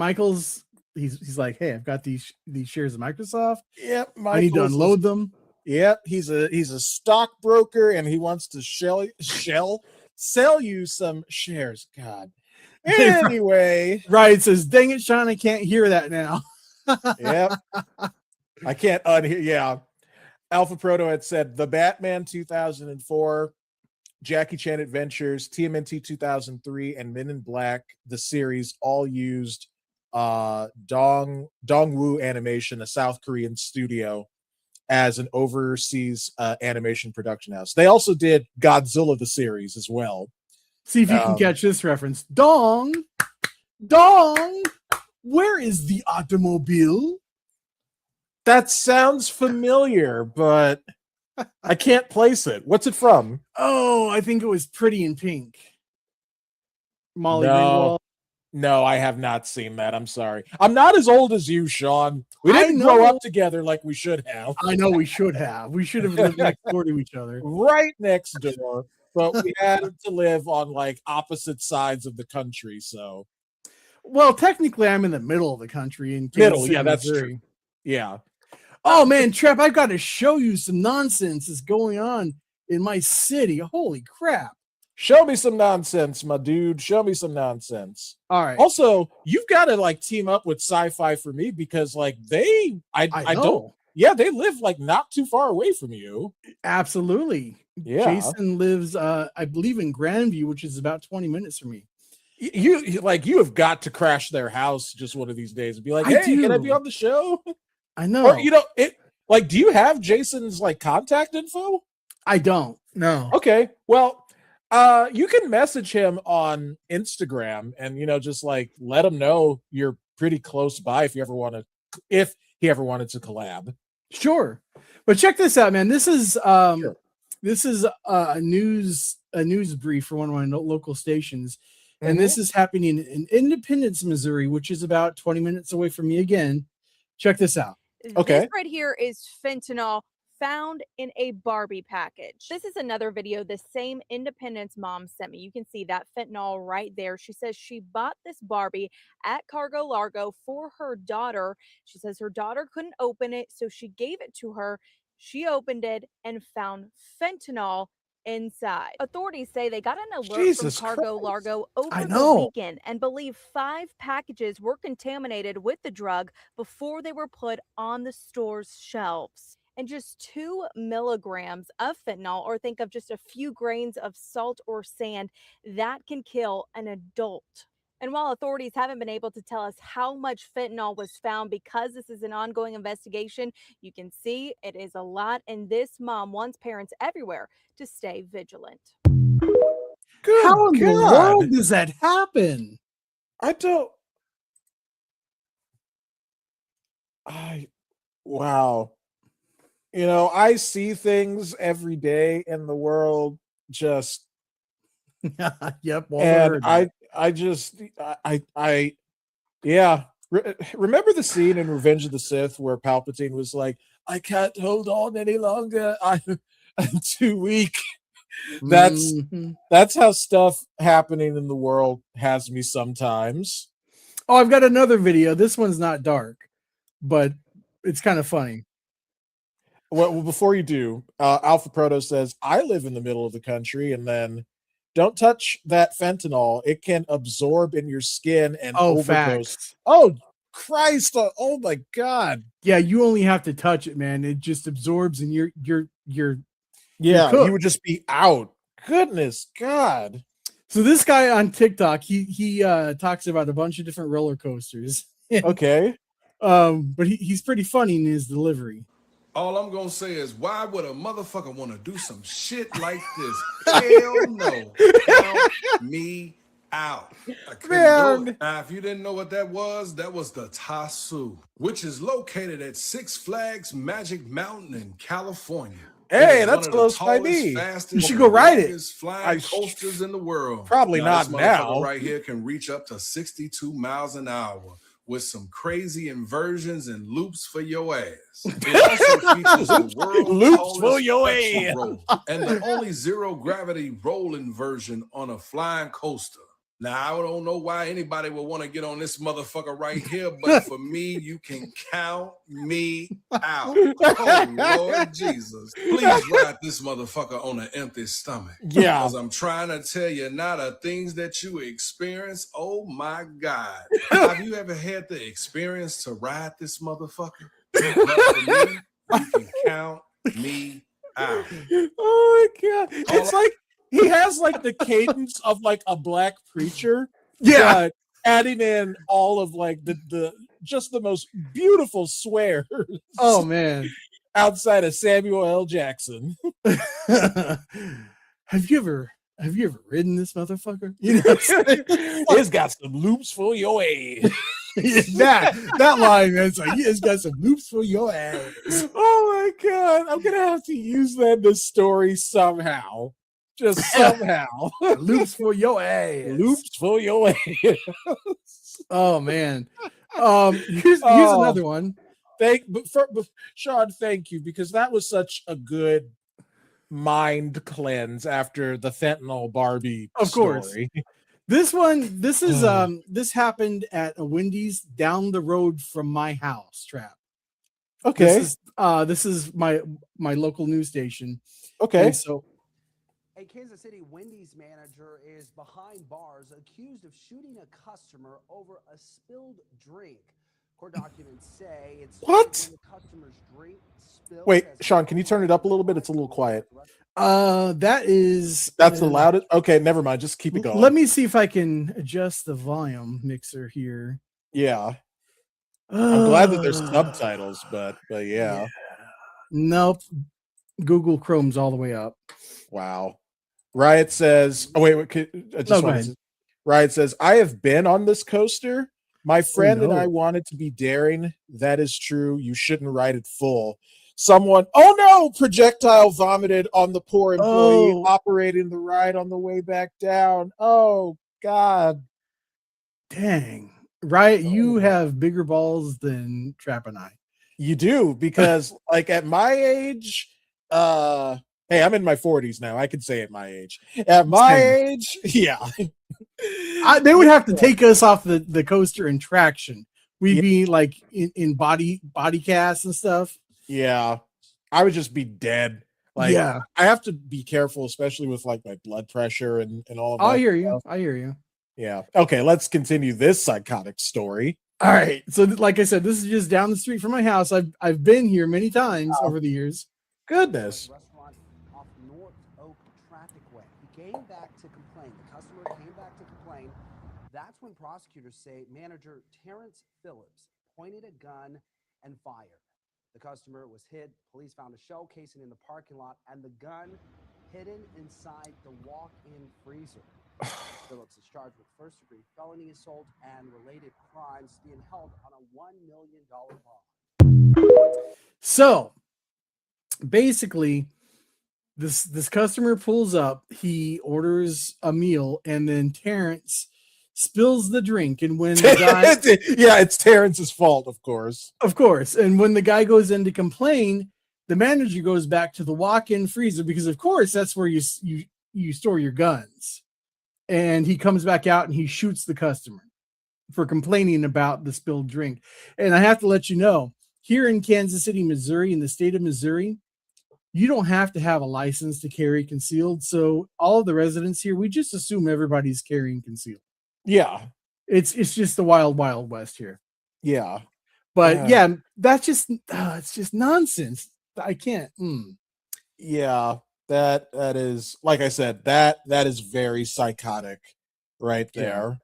he's like, "Hey, I've got these shares of Microsoft. Yep. I need to Michael's unload them." Yep, he's a stockbroker and he wants to sell you some shares. God. Anyway, Right? It says, "Dang it, Sean, I can't hear that now." yep. I can't unhear. Yeah. Alpha Proto had said the Batman 2004, Jackie Chan Adventures, TMNT 2003, and Men in Black, the series, all used Dongwoo Animation, a South Korean studio, as an overseas animation production house. They also did Godzilla the series as well. See if you can catch this reference. Dong, dong. Where is the automobile? That sounds familiar, but I can't place it. What's it from? Oh, I think it was Pretty in Pink. Molly No, Ringwald. no, I have not seen that. I'm sorry. I'm not as old as you, Sean. We I didn't grow know. up together like we should have. I know we should have. We should have lived next door to each other. Right next door, but we had to live on like opposite sides of the country. So Well, technically, I'm in the middle of the country in Kansas middle, City, yeah, that's Missouri. true. Yeah. Oh man, Trap, I've got to show you some nonsense that's going on in my city. Holy crap. Show me some nonsense, my dude. Show me some nonsense. All right. Also, you've got to like team up with Sci-Fi for me because like I don't. Yeah, they live like not too far away from you. Absolutely. Yeah. Jason lives I believe in Grandview, which is about 20 minutes from me. You have got to crash their house just one of these days and be like, I hey, can I do. be on the show? I know. Or do you have Jason's like contact info? I don't. No. Okay. Well, you can message him on Instagram and just like let him know you're pretty close by if he ever wanted to collab. Sure. But check this out, man. This is Sure. this is a news brief for one of my local stations. And this is happening in Independence, Missouri, which is about 20 minutes away from me again. Check this out. Okay. This right here is fentanyl found in a Barbie package. This is another video the same Independence mom sent me. You can see that fentanyl right there. She says she bought this Barbie at Cargo Largo for her daughter. She says her daughter couldn't open it, so she gave it to her. She opened it and found fentanyl inside. Authorities say they got an alert Jesus from Cargo Christ. Largo over I the know. weekend and believe 5 packages were contaminated with the drug before they were put on the store's shelves. And just 2 milligrams of fentanyl, or think of just a few grains of salt or sand, that can kill an adult. And while authorities haven't been able to tell us how much fentanyl was found because this is an ongoing investigation, you can see it is a lot, and this mom wants parents everywhere to stay vigilant. Good How in the God. world does that happen? Wow. I see things every day in the world just Yep. and yeah. Remember the scene in Revenge of the Sith where Palpatine was like, I can't hold on any longer. I'm too weak. That's how stuff happening in the world has me sometimes. Oh, I've got another video. This one's not dark, but it's kind of funny. Well, before you do, Alpha Proto says, I live in the middle of the country, and then don't touch that fentanyl. It can absorb in your skin and Oh, overdose. facts. Oh, Christ. Oh, my God. Yeah, you only have to touch it, man. It just absorbs and you're Yeah, cooked. you would just be out. Goodness God. So this guy on TikTok, he talks about a bunch of different roller coasters. Okay. But he's pretty funny in his delivery. All I'm gonna say is, why would a motherfucker want to do some shit like this? Hell no. Count me out. I couldn't do Man. it. Now, if you didn't know what that was the Tasu, which is located at Six Flags Magic Mountain in California. Hey, It is that's one of the close by tallest, me. fastest, You should go ride it. longest flying I- coasters in the world. Probably Now, this not motherfucker now. right here can reach up to 62 miles an hour with some crazy inversions and loops for your ass. It also features the world's Loops tallest for your pretzel ass. roll and the only zero gravity rolling version on a flying coaster. Now, I don't know why anybody would want to get on this motherfucker right here, but for me, you can count me out. Oh, Lord Jesus. Please ride this motherfucker on an empty stomach. Yeah. Because I'm trying to tell you, now the things that you experience, oh my God. Have you ever had the experience to ride this motherfucker? But for me, you can count me out. Oh my God. It's like he has like the cadence of like a black preacher. Yeah. But adding in all of like the just the most beautiful swears Oh man. outside of Samuel L. Jackson. Have you ever ridden this motherfucker? You know, It's got some loops for your ass. that line, man. It's like, it's got some loops for your ass. Oh my God. I'm gonna have to use that in the story somehow. Just somehow. Loops for your ass. Loops for your ass. Oh man. Here's Oh. another one. Sean, thank you, because that was such a good mind cleanse after the fentanyl Barbie Of course. story. This is this happened at a Wendy's down the road from my house, Trap. Okay. This is my local news station. Okay. And so A Kansas City Wendy's manager is behind bars accused of shooting a customer over a spilled drink. Court documents say it's What? when the customer's drink spilled. Wait, as Sean, can you turn it up a little bit? It's a little quiet. that is That's the loudest. Okay, never mind. Just keep it going. Let me see if I can adjust the volume mixer here. Yeah. I'm glad that there's Uh, subtitles, but yeah. Nope. Google Chrome's all the way up. Wow. Riot says, oh, wait, I just No, go wanted ahead. to- Riot says, I have been on this coaster. My friend and no. I wanted to be daring. That is true. You shouldn't ride it full. Someone, oh no, projectile vomited on the poor employee Oh. operating the ride on the way back down. Oh, God. Dang. Riot, you Oh. have bigger balls than Trap and I. You do, because like at my age, hey, I'm in my 40s now. I can say at my age. At my Same. age, yeah. They would have to take us off the coaster in traction. We'd Yeah. be like in body casts and stuff. Yeah. I would just be dead. Like yeah. I have to be careful, especially with like my blood pressure and all of that. I hear you. stuff. I hear you. Yeah. Okay, let's continue this psychotic story. All right. So like I said, this is just down the street from my house. I've been here many times over the years. Goodness. Restaurant off North Oak Traffic Way. He came back to complain. The customer came back to complain. That's when prosecutors say manager Terrence Phillips pointed a gun and fired. The customer was hit. Police found a shell casing in the parking lot and the gun hidden inside the walk-in freezer. Phillips is charged with first-degree felony assault and related crimes, being held on a $1 million bond. So basically, this customer pulls up, he orders a meal, and then Terrence spills the drink. And when the guy, Yeah, it's Terrence's fault, of course. of course, and when the guy goes in to complain, the manager goes back to the walk-in freezer because, of course, that's where you store your guns. And he comes back out and he shoots the customer for complaining about the spilled drink. And I have to let you know, here in Kansas City, Missouri, in the state of Missouri, you don't have to have a license to carry concealed. So all of the residents here, we just assume everybody's carrying concealed. Yeah. It's just the wild, wild west here. Yeah. But yeah, that's just it's just nonsense. I can't. Yeah, that is, like I said, that is very psychotic right Yeah. there.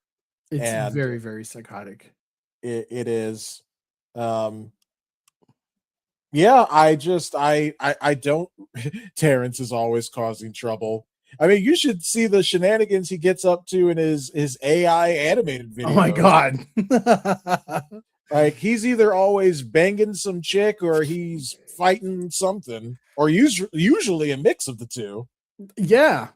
It's And very, very psychotic. it is. Yeah, I don't. Terrence is always causing trouble. I mean, you should see the shenanigans he gets up to in his AI animated videos. Oh my god. Like, he's either always banging some chick or he's fighting something, or usually a mix of the two. Yeah,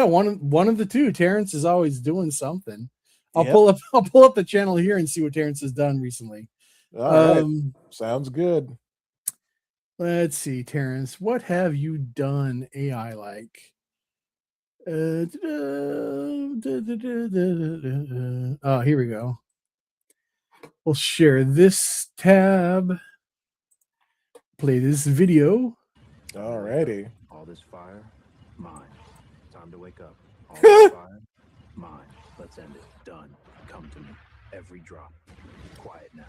one of the two. Terrence is always doing something. I'll Yep. pull up the channel here and see what Terrence has done recently. All right. Sounds good. Let's see, Terrence, what have you done AI like? Oh, here we go. We'll share this tab. Play this video. Alrighty. All this fire, mine. Time to wake up. All this fire, mine. Let's end it. Done. Come to me. Every drop. Quiet now.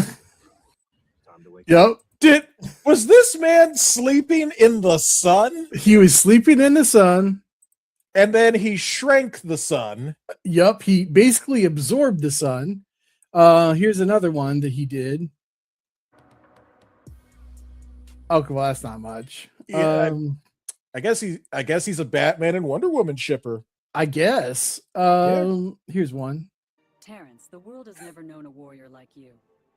Time to wake up. Yep. Was this man sleeping in the sun? He was sleeping in the sun. And then he shrank the sun. Yep. He basically absorbed the sun. Here's another one that he did. Okay, well, that's not much. Yeah, I guess he's a Batman and Wonder Woman shipper. I guess. Here's one. Terrence, the world has never known a warrior like you.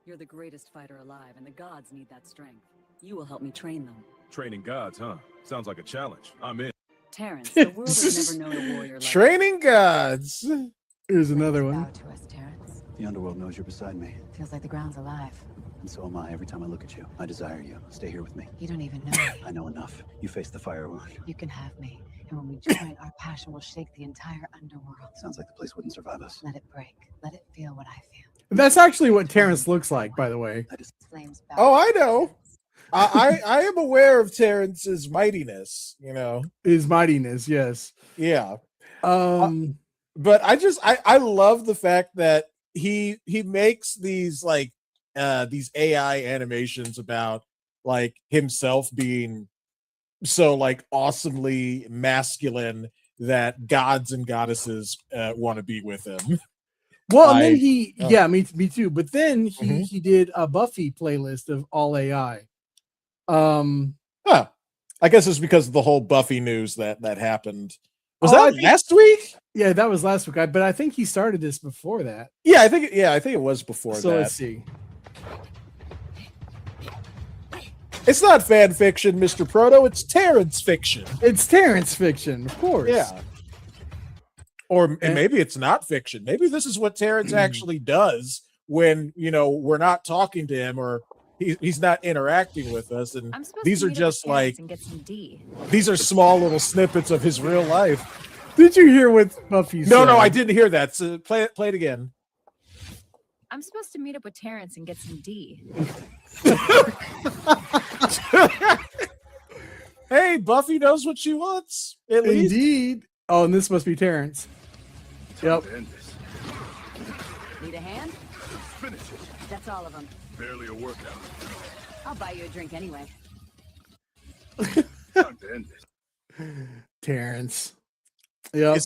You're the greatest fighter alive, and the gods need that strength. You will help me train them. Training gods, huh? Sounds like a challenge. I'm in. Terrence, the world has never known a warrior like Training gods. Here's another one. Bow to us, Terrence. The underworld knows you're beside me, Feels like the ground's alive. and so am I. Every time I look at you, I desire you. Stay here with me. You don't even know me. I know enough. You face the fire wound. You can have me. And when we join, our passion will shake the entire underworld. Sounds like the place wouldn't survive us. Let it break. Let it feel what I feel. That's actually what Terrence looks like, by the way. Flames bow Oh, I to know. Terrence. I am aware of Terrence's mightiness, you know. His mightiness, yes. Yeah. But I love the fact that he makes these these AI animations about like himself being so like awesomely masculine that gods and goddesses want to be with him. well, and then oh. yeah, me too. But then Mhm. he did a Buffy playlist of all AI. Huh. I guess it's because of the whole Buffy news that happened. Was Oh, I that think- last week? Yeah, that was last week. But I think he started this before that. Yeah, I think it was before So that. let's see. It's not fan fiction, Mr. Proto. It's Terrence fiction. It's Terrence fiction, of course. Yeah. Or and And- maybe it's not fiction. Maybe this is what Terrence actually does when, you know, we're not talking to him or he's not interacting with us. And I'm supposed these to are meet up with just Terrence like and get some D. these are small little snippets of his real life. Did you hear what Buffy said? No, I didn't hear that. So play it again. I'm supposed to meet up with Terrence and get some D. Hey, Buffy knows what she wants. At least. Indeed. Oh, and this must be Terrence. Yep. To end this. Need a hand? Finish it. That's all of them. Barely a workout. I'll buy you a drink anyway. Time to end this. Terrence. Yep.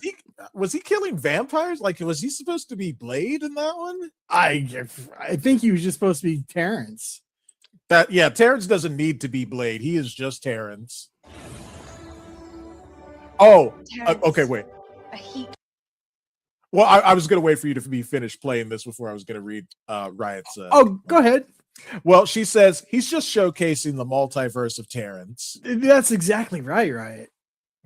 Was he killing vampires? Like, was he supposed to be Blade in that one? I think he was just supposed to be Terrence. Terrence doesn't need to be Blade. He is just Terrence. Oh, Terrence, okay, wait. A heat. Well, I was going to wait for you to be finished playing this before I was going to read Riot's. Oh, go ahead. Well, she says he's just showcasing the multiverse of Terrence. That's exactly right, right?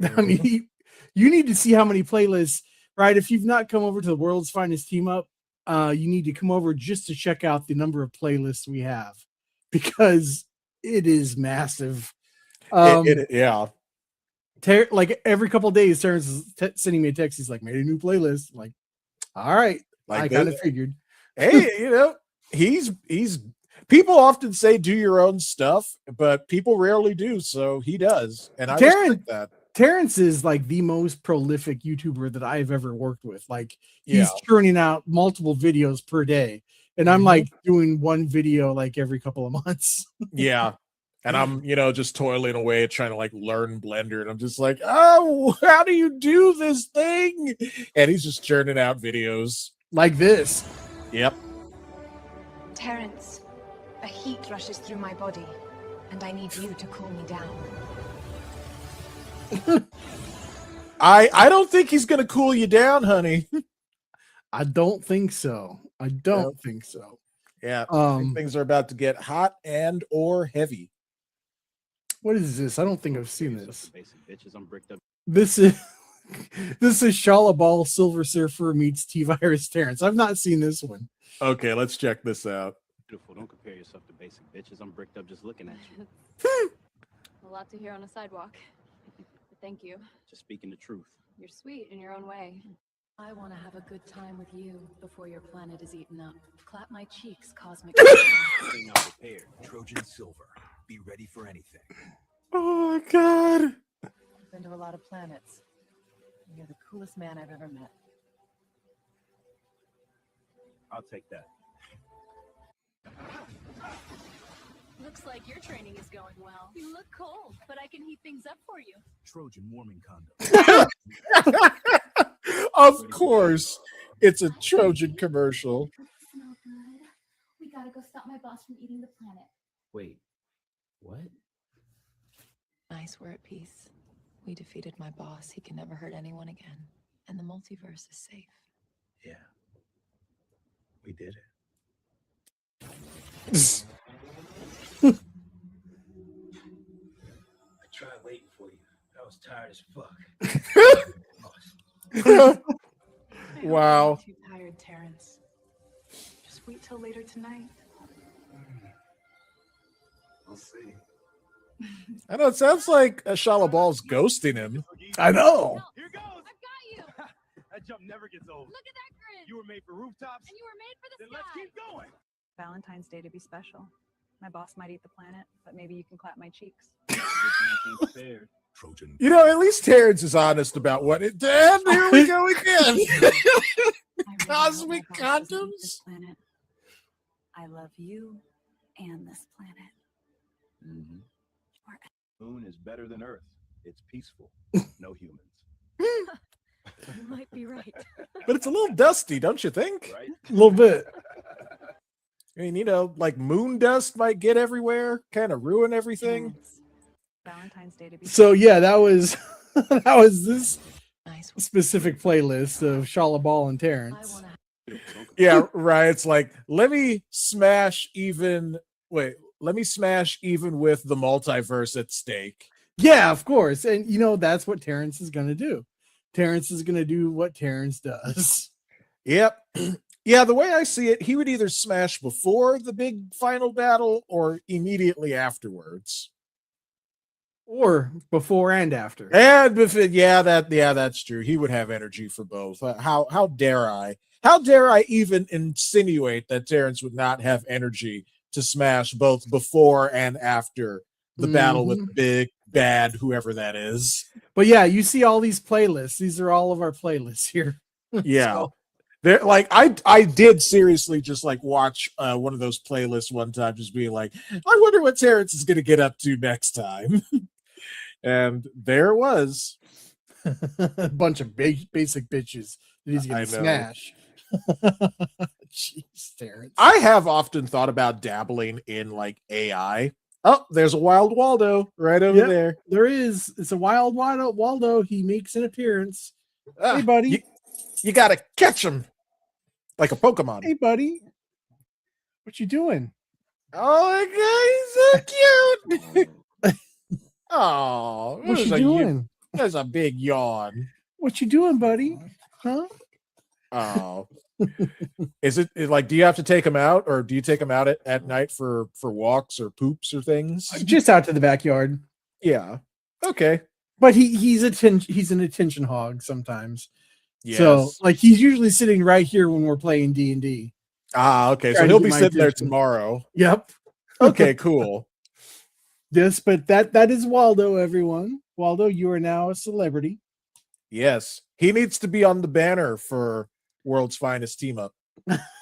I mean, you need to see how many playlists, right? If you've not come over to the World's Finest Team Up, you need to come over just to check out the number of playlists we have because it is massive. Yeah. Like every couple of days, Terrence is sending me a text. He's like, made a new playlist. I'm like, all right. Like I kind of figured. Hey, you know, he's People often say do your own stuff, but people rarely do. So he does, and I Darren- respect that. Terrence is like the most prolific YouTuber that I've ever worked with. Like he's Yeah. churning out multiple videos per day. And I'm Mhm. like doing one video like every couple of months. Yeah. And I'm, just toiling away trying to like learn Blender. And I'm just like, oh, how do you do this thing? And he's just churning out videos. Like this. Yep. Terrence, a heat rushes through my body, and I need you to cool me down. I don't think he's gonna cool you down, honey. I don't think so. I don't think so. Yeah. I think Um, things are about to get hot and or heavy. what is this? I don't think I've seen this. Basic bitches, I'm bricked up. This is this is Shala Ball Silver Surfer meets T-Virus Terrence. I've not seen this one. Okay, let's check this out. Beautiful. Don't compare yourself to basic bitches. I'm bricked up just looking at you. A lot to hear on a sidewalk. But thank you. Just speaking the truth. You're sweet in your own way. I want to have a good time with you before your planet is eaten up. Clap my cheeks, cosmic. Being unprepared. Trojan Silver. Be ready for anything. Oh my god. I've been to a lot of planets. You're the coolest man I've ever met. I'll take that. Looks like your training is going well. You look cold, but I can heat things up for you. Trojan warming condom. Of course. It's a Trojan commercial. Smell good. We gotta go stop my boss from eating the planet. Wait. What? Nice, we're at peace. We defeated my boss. He can never hurt anyone again. And the multiverse is safe. Yeah. We did it. I tried waiting for you. I was tired as fuck. Wow. I'm too tired, Terrence. Just wait till later tonight. We'll see. I know it sounds like Shala Ball's ghosting him. I know. Here goes. I've got you. That jump never gets old. Look at that grin. You were made for rooftops. And you were made for the Then sky. let's keep going. Valentine's Day to be special. My boss might eat the planet, but maybe you can clap my cheeks. Prepared. Trojan. At least Terrence is honest about what it did. Here we go again. I really hope Cosmic my boss doesn't eat condoms? this planet. I love you and this planet. Mm-hmm. Moon is better than Earth. It's peaceful. No humans. You might be right. But it's a little dusty, don't you think? Right? A little bit. I mean, like moon dust might get everywhere, kind of ruin everything. Terrence, Valentine's Day to be So yeah, that was that was this Nice. specific playlist of Shala Ball and I Terrence. want to Yeah, right. It's like, let me smash even with the multiverse at stake. Yeah, of course. And that's what Terrence is gonna do. Terrence is gonna do what Terrence does. Yep. Yeah, the way I see it, he would either smash before the big final battle or immediately afterwards. Or before and after. And if it, that's true. He would have energy for both. How dare I? How dare I even insinuate that Terrence would not have energy to smash both before and after the battle with the big bad whoever that is? But yeah, you see all these playlists. These are all of our playlists here. Yeah. So- They're like I did seriously just like watch one of those playlists one time, just being like, I wonder what Terrence is gonna get up to next time. And there it was. A bunch of basic bitches that he's I gonna know. smash. Jeez, Terrence. I have often thought about dabbling in like AI. Oh, there's a Wild Waldo right over Yep. there. There is. It's a wild Waldo. He makes an appearance. Ah, Hey, buddy. You gotta catch him like a Pokemon. Hey, buddy. What you doing? Oh, my God, he's so cute. Oh, What you doing? There's a big yawn. What you doing, buddy? Huh? Oh, is it like? Do you have to take him out, or do you take him out at night for walks or poops or things? Just out to the backyard. Yeah. Okay. But he's an attention hog sometimes. Yes. So like he's usually sitting right here when we're playing D&D. Okay. So Trying to he'll get be my sitting there attention. tomorrow. Yep. Okay, cool. Yes, but that is Waldo, everyone. Waldo, you are now a celebrity. Yes. He needs to be on the banner for World's Finest Team Up.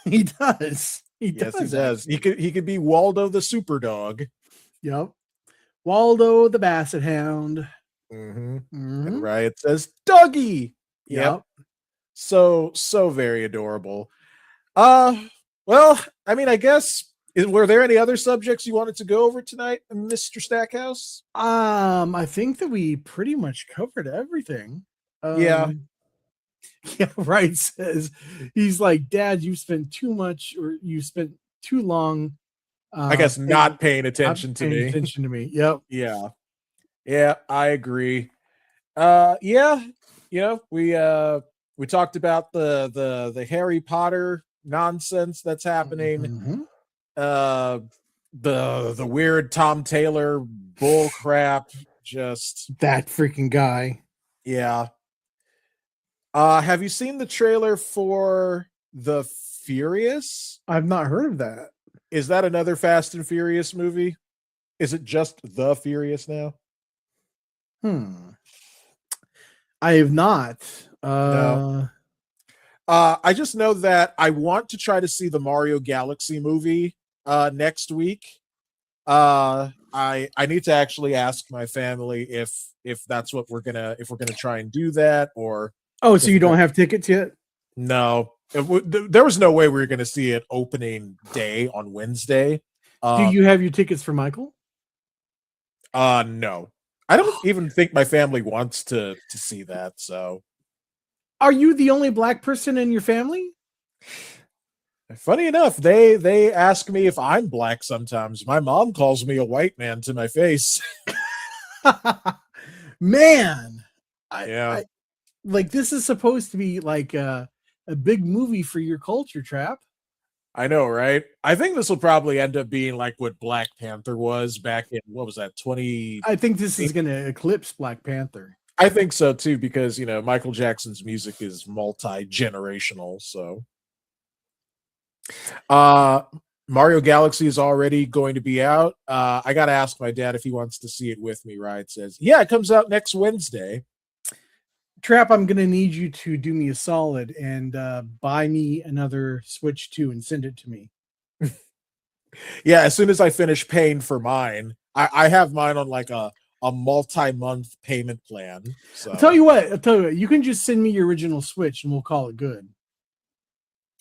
He does. Yes, he does. He could be Waldo the Super Dog. Yep. Waldo the Basset Hound. And Mhm. Riot says Dougie. Yep. So very adorable. Well, I mean, I guess were there any other subjects you wanted to go over tonight, Mr. Stackhouse? I think that we pretty much covered everything. Yeah. Yeah, right. Says he's like, Dad, you spent too much, or you spent too long. I guess not paying attention to me. Attention to me. Yep. Yeah, I agree. Yeah, we talked about the Harry Potter nonsense that's happening. Mhm. The weird Tom Taylor bull crap. Just that freaking guy. Yeah. Have you seen the trailer for The Furious? I've not heard of that. Is that another Fast and Furious movie? Is it just The Furious now? I have not. No. I just know that I want to try to see the Mario Galaxy movie next week. I need to actually ask my family if that's what we're gonna try and do that, or Oh, so you don't have tickets yet? no. There was no way we were gonna see it opening day on Wednesday. Do you have your tickets for Michael? No. I don't even think my family wants to see that. So, are you the only black person in your family? Funny enough, they ask me if I'm black sometimes. My mom calls me a white man to my face. Man, Yeah. like this is supposed to be like a big movie for your culture, Trap. I know, right? I think this will probably end up being like what Black Panther was back in, what was that, 20? I think this is going to eclipse Black Panther. I think so too, because Michael Jackson's music is multi-generational. So, Mario Galaxy is already going to be out. I gotta ask my dad if he wants to see it with me. Right? Says, yeah, it comes out next Wednesday. Trap, I'm gonna need you to do me a solid and buy me another Switch 2 and send it to me. Yeah, as soon as I finish paying for mine, I have mine on like a multi-month payment plan. So I'll tell you what, you can just send me your original Switch and we'll call it good.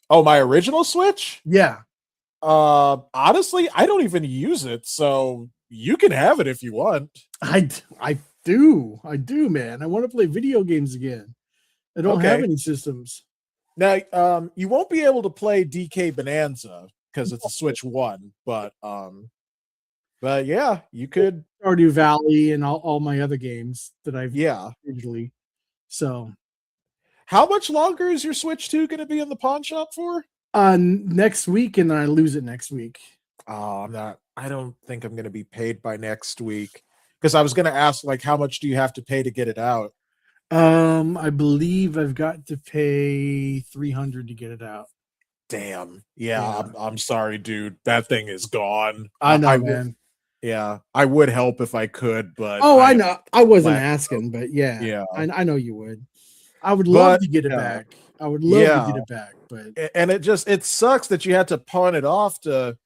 Oh, my original Switch? Yeah. Honestly, I don't even use it, so you can have it if you want. I do, man. I want to play video games again. I don't have any systems. Now, you won't be able to play DK Bonanza because it's a Switch 1, but yeah, you could Stardew Valley and all my other games that I've usually. So, how much longer is your Switch 2 going to be in the pawn shop for? Next week, and then I lose it next week. Oh, I don't think I'm going to be paid by next week, because I was going to ask, like, how much do you have to pay to get it out? I believe I've got to pay $300 to get it out. Damn. Yeah. I'm sorry, dude. That thing is gone. I know, man. Yeah, I would help if I could, but I know. I wasn't asking, but yeah. I know you would. I would love to get it back. I would love to get it back, but and it sucks that you had to pawn it off to,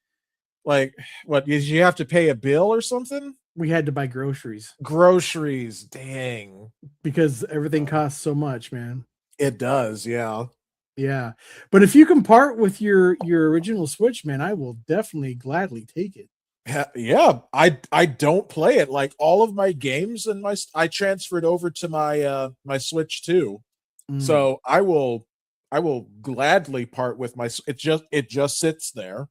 like, what, did you have to pay a bill or something? We had to buy groceries. Dang. Because everything costs so much, man. It does, yeah. Yeah. But if you can part with your original Switch, man, I will definitely gladly take it. Yeah, I don't play it. Like, all of my games and I transferred over to my Switch 2. So I will gladly part with my it just sits there.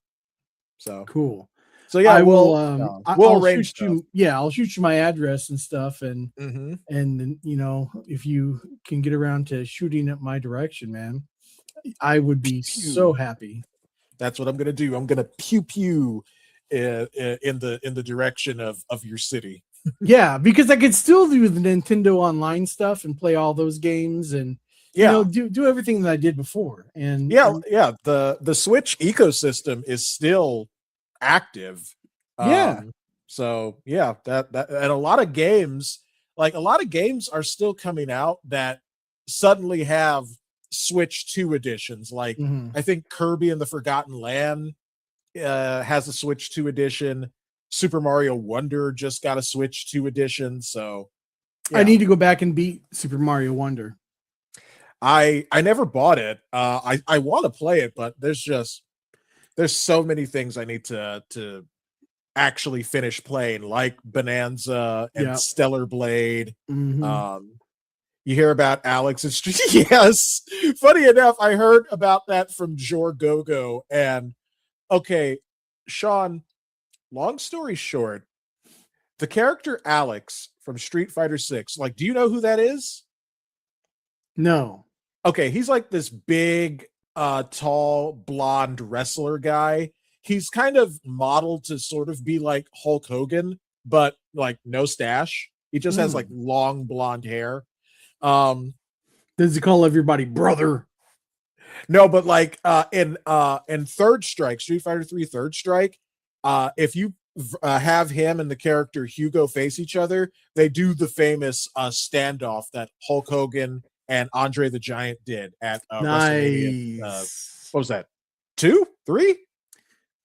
So cool. So yeah, we'll arrange shoot you. Yeah, I'll shoot you my address and stuff, and and if you can get around to shooting it my direction, man, I would be so happy. That's what I'm gonna do. I'm gonna pew pew in the direction of your city. Yeah, because I could still do the Nintendo Online stuff and play all those games, and Yeah. do everything that I did before. And Yeah. The Switch ecosystem is still active. Yeah. So yeah, that and a lot of games are still coming out that suddenly have Switch 2 editions. Like Mhm. I think Kirby and the Forgotten Land has a Switch 2 edition. Super Mario Wonder just got a Switch 2 edition. So I need to go back and beat Super Mario Wonder. I never bought it. I want to play it, but there's so many things I need to actually finish playing, like Bonanza and Yeah. Stellar Blade. Mhm. You hear about Alex and yes. Funny enough, I heard about that from Jor Gogo. And okay, Sean, long story short, the character Alex from Street Fighter 6, like, do you know who that is? No. Okay, he's like this big, tall, blonde wrestler guy. He's kind of modeled to sort of be like Hulk Hogan, but like no stash. He just has like long blonde hair. Does he call everybody brother? No, but like in Third Strike, Street Fighter 3 Third Strike, if you have him and the character Hugo face each other, they do the famous standoff that Hulk Hogan and Andre the Giant did at WrestleMania. Nice. What was that? 2? 3?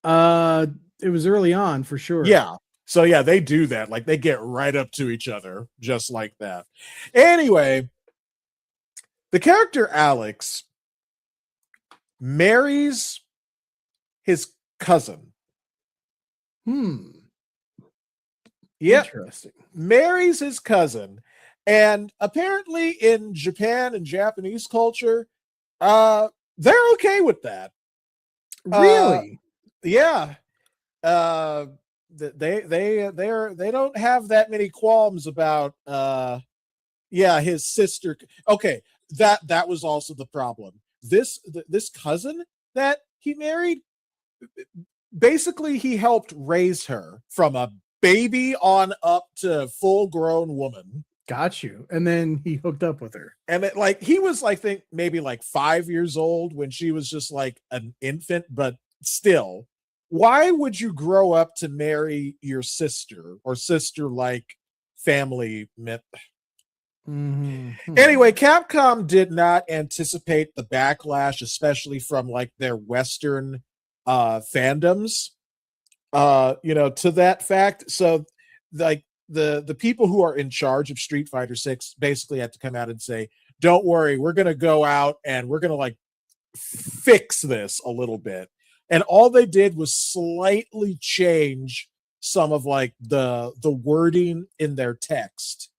It was early on for sure. Yeah. So yeah, they do that. Like they get right up to each other just like that. Anyway, the character Alex marries his cousin. Yep. Interesting. Marries his cousin. And apparently in Japan and Japanese culture, they're okay with that. Really? Yeah. They don't have that many qualms about his sister. Okay, that was also the problem. This cousin that he married, basically he helped raise her from a baby on up to full grown woman. Got you. And then he hooked up with her. And it, like he was like maybe like 5 years old when she was just like an infant, but still, why would you grow up to marry your sister or sister like family? Anyway, Capcom did not anticipate the backlash, especially from like their Western fandoms, to that fact. So like the people who are in charge of Street Fighter 6 basically had to come out and say, don't worry, we're going to go out and we're going to like fix this a little bit. And all they did was slightly change some of like the wording in their text.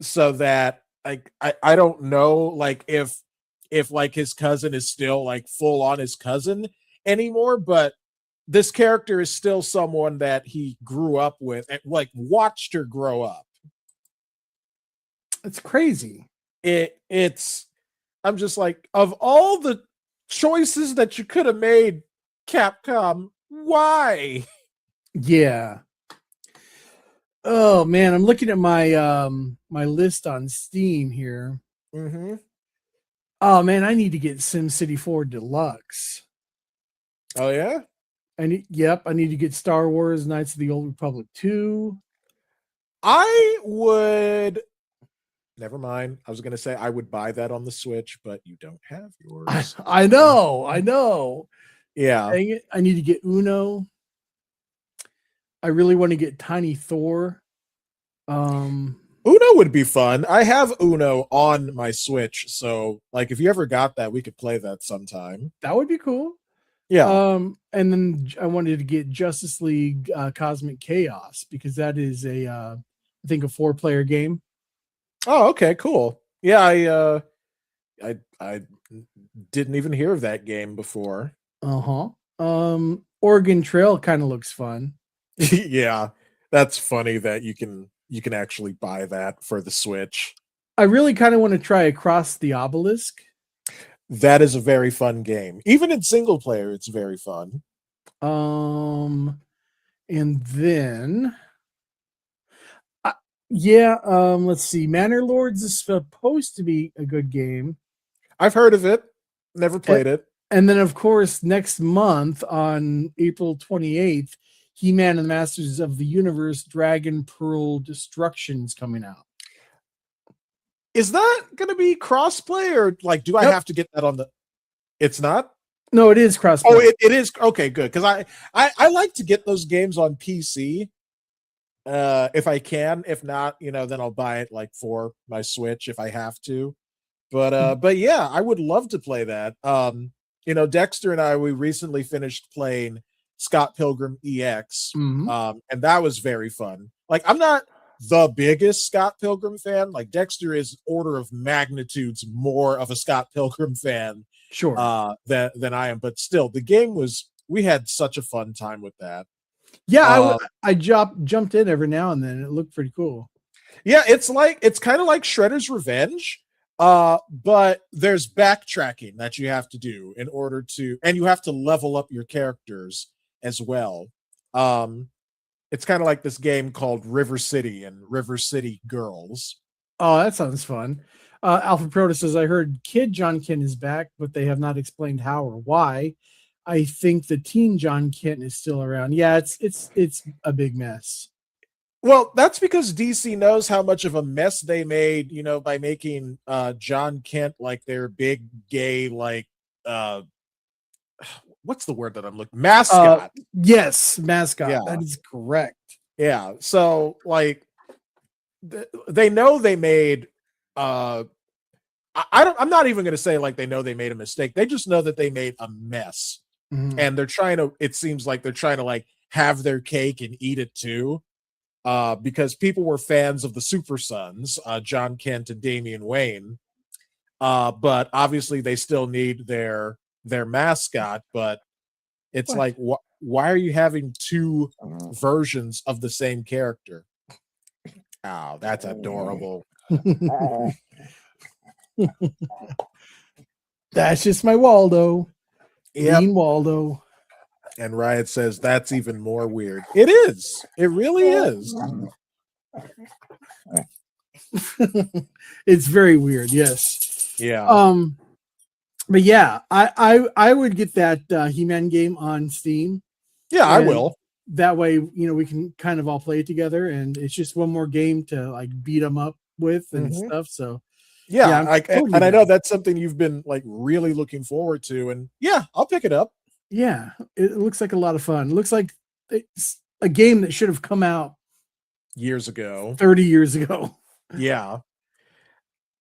So that like I don't know like if like his cousin is still like full on his cousin anymore, but this character is still someone that he grew up with and like watched her grow up. It's crazy. It's I'm just like, of all the choices that you could have made, Capcom, why? Yeah. Oh man, I'm looking at my my list on Steam here. Oh man, I need to get SimCity 4 Deluxe. Oh yeah? I need to get Star Wars Knights of the Old Republic 2. I would never mind. I was gonna say I would buy that on the Switch, but you don't have yours. I know. Yeah. Dang it. I need to get Uno. I really want to get Tiny Thor. Uno would be fun. I have Uno on my Switch, so like if you ever got that, we could play that sometime. That would be cool. Yeah. And then I wanted to get Justice League Cosmic Chaos because that is I think a 4-player game. Oh, okay, cool. Yeah, I didn't even hear of that game before. Oregon Trail kind of looks fun. Yeah, that's funny that you can actually buy that for the Switch. I really kind of want to try Across the Obelisk. That is a very fun game. Even in single player, it's very fun. And then Yeah, let's see. Manor Lords is supposed to be a good game. I've heard of it, never played it. And then, of course, next month on April 28th, He-Man and the Masters of the Universe Dragon Pearl Destruction is coming out. Is that going to be crossplay, or like, do I have to get that on the? It's not. No, it is crossplay. Oh, it is. Okay, good. Because I like to get those games on PC. If I can. If not, then I'll buy it like for my Switch if I have to. But yeah, I would love to play that. Dexter and I, we recently finished playing Scott Pilgrim EX, and that was very fun. Like, I'm not the biggest Scott Pilgrim fan. Like, Dexter is order of magnitudes more of a Scott Pilgrim fan, sure, than I am. But still, the game we had such a fun time with that. Yeah, I jumped in every now and then. It looked pretty cool. Yeah, it's kind of like Shredder's Revenge. But there's backtracking that you have to do in order to, and you have to level up your characters as well. It's kind of like this game called River City and River City Girls. Oh, that sounds fun. Alpha Proto says, I heard Kid John Kent is back, but they have not explained how or why. I think the teen John Kent is still around. Yeah, it's a big mess. Well, that's because DC knows how much of a mess they made, by making John Kent like their big gay, like what's the word that I'm looking? Mascot. Yes, mascot. Yeah. That is correct. Yeah. So like they know they made I'm not even gonna say like they know they made a mistake. They just know that they made a mess. Mhm. And it seems like they're trying to like have their cake and eat it too. Because people were fans of the Super Sons, John Kent and Damian Wayne. But obviously they still need their mascot, but it's like, why are you having two versions of the same character? Oh, that's adorable. That's just my Waldo. Yep. Mean Waldo. And Riot says that's even more weird. It is. It really is. It's very weird. Yes. Yeah. But yeah, I would get that He-Man game on Steam. Yeah, I will. That way, we can kind of all play it together, and it's just one more game to like beat them up with and stuff. So yeah, totally and I know that's something you've been like really looking forward to, and yeah, I'll pick it up. Yeah, it looks like a lot of fun. It looks like it's a game that should have come out years ago, 30 years ago. Yeah.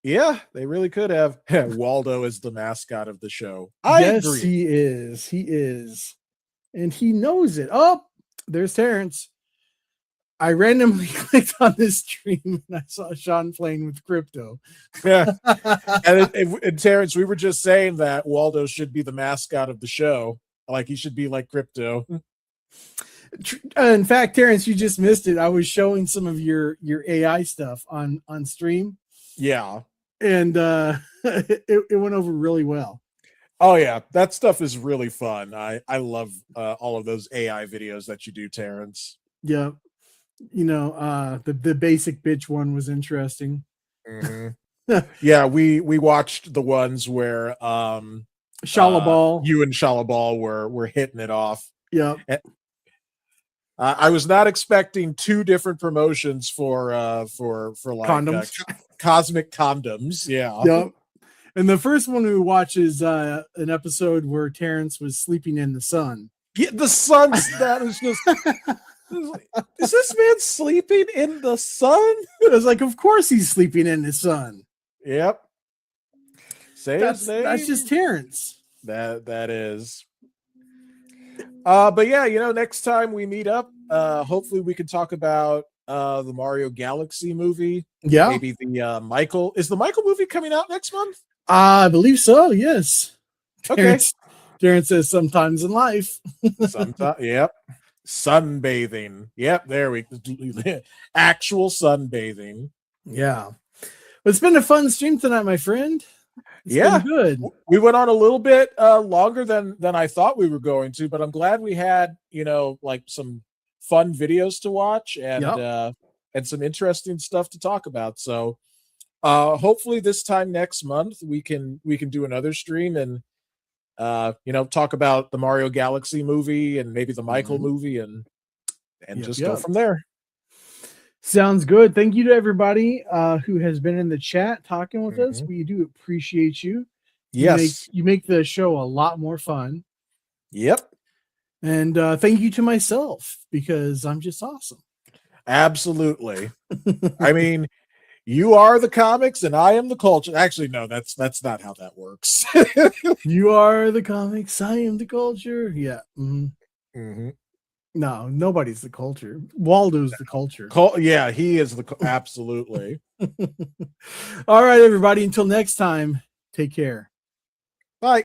Yeah, they really could have. Waldo is the mascot of the show. I agree. He is. He is. And he knows it. Oh, there's Terrence. I randomly clicked on this stream and I saw Sean playing with crypto. Yeah. and Terrence, we were just saying that Waldo should be the mascot of the show. Like he should be like Crypto. In fact, Terrence, you just missed it. I was showing some of your AI stuff on stream. Yeah. And it went over really well. Oh yeah, that stuff is really fun. I love all of those AI videos that you do, Terrence. Yeah. The basic bitch one was interesting. Mm-hmm. Yeah, we watched the ones where Shalabal, you and Shalabal were hitting it off. Yeah. I was not expecting two different promotions for like condoms. Cosmic condoms. Yeah. Yep. And the first one we watch is an episode where Terrence was sleeping in the sun. Yeah, the sun's that is just. Is this man sleeping in the sun? I was like, of course he's sleeping in the sun. Yep. Say his name. That's just Terrence. That is. But yeah, next time we meet up, hopefully we can talk about the Mario Galaxy movie. Yeah. Maybe the Michael. Is the Michael movie coming out next month? I believe so, yes. Okay. Terrence says sometimes in life. Sometimes, yep. Sunbathing. Yep, there we actual sunbathing. Yeah. But it's been a fun stream tonight, my friend. It's been good. We went on a little bit longer than I thought we were going to, but I'm glad we had, like some fun videos to watch and and some interesting stuff to talk about. So hopefully this time next month we can do another stream and talk about the Mario Galaxy movie and maybe the Michael movie and go from there. Sounds good. Thank you to everybody who has been in the chat talking with us. We do appreciate you. Yes. You make the show a lot more fun. Yep. And thank you to myself because I'm just awesome. Absolutely. I mean, you are the comics and I am the culture. Actually, no, that's not how that works. You are the comics, I am the culture. Yeah. No, nobody's the culture. Waldo's the culture. Yeah, he is absolutely. All right, everybody. Until next time, take care.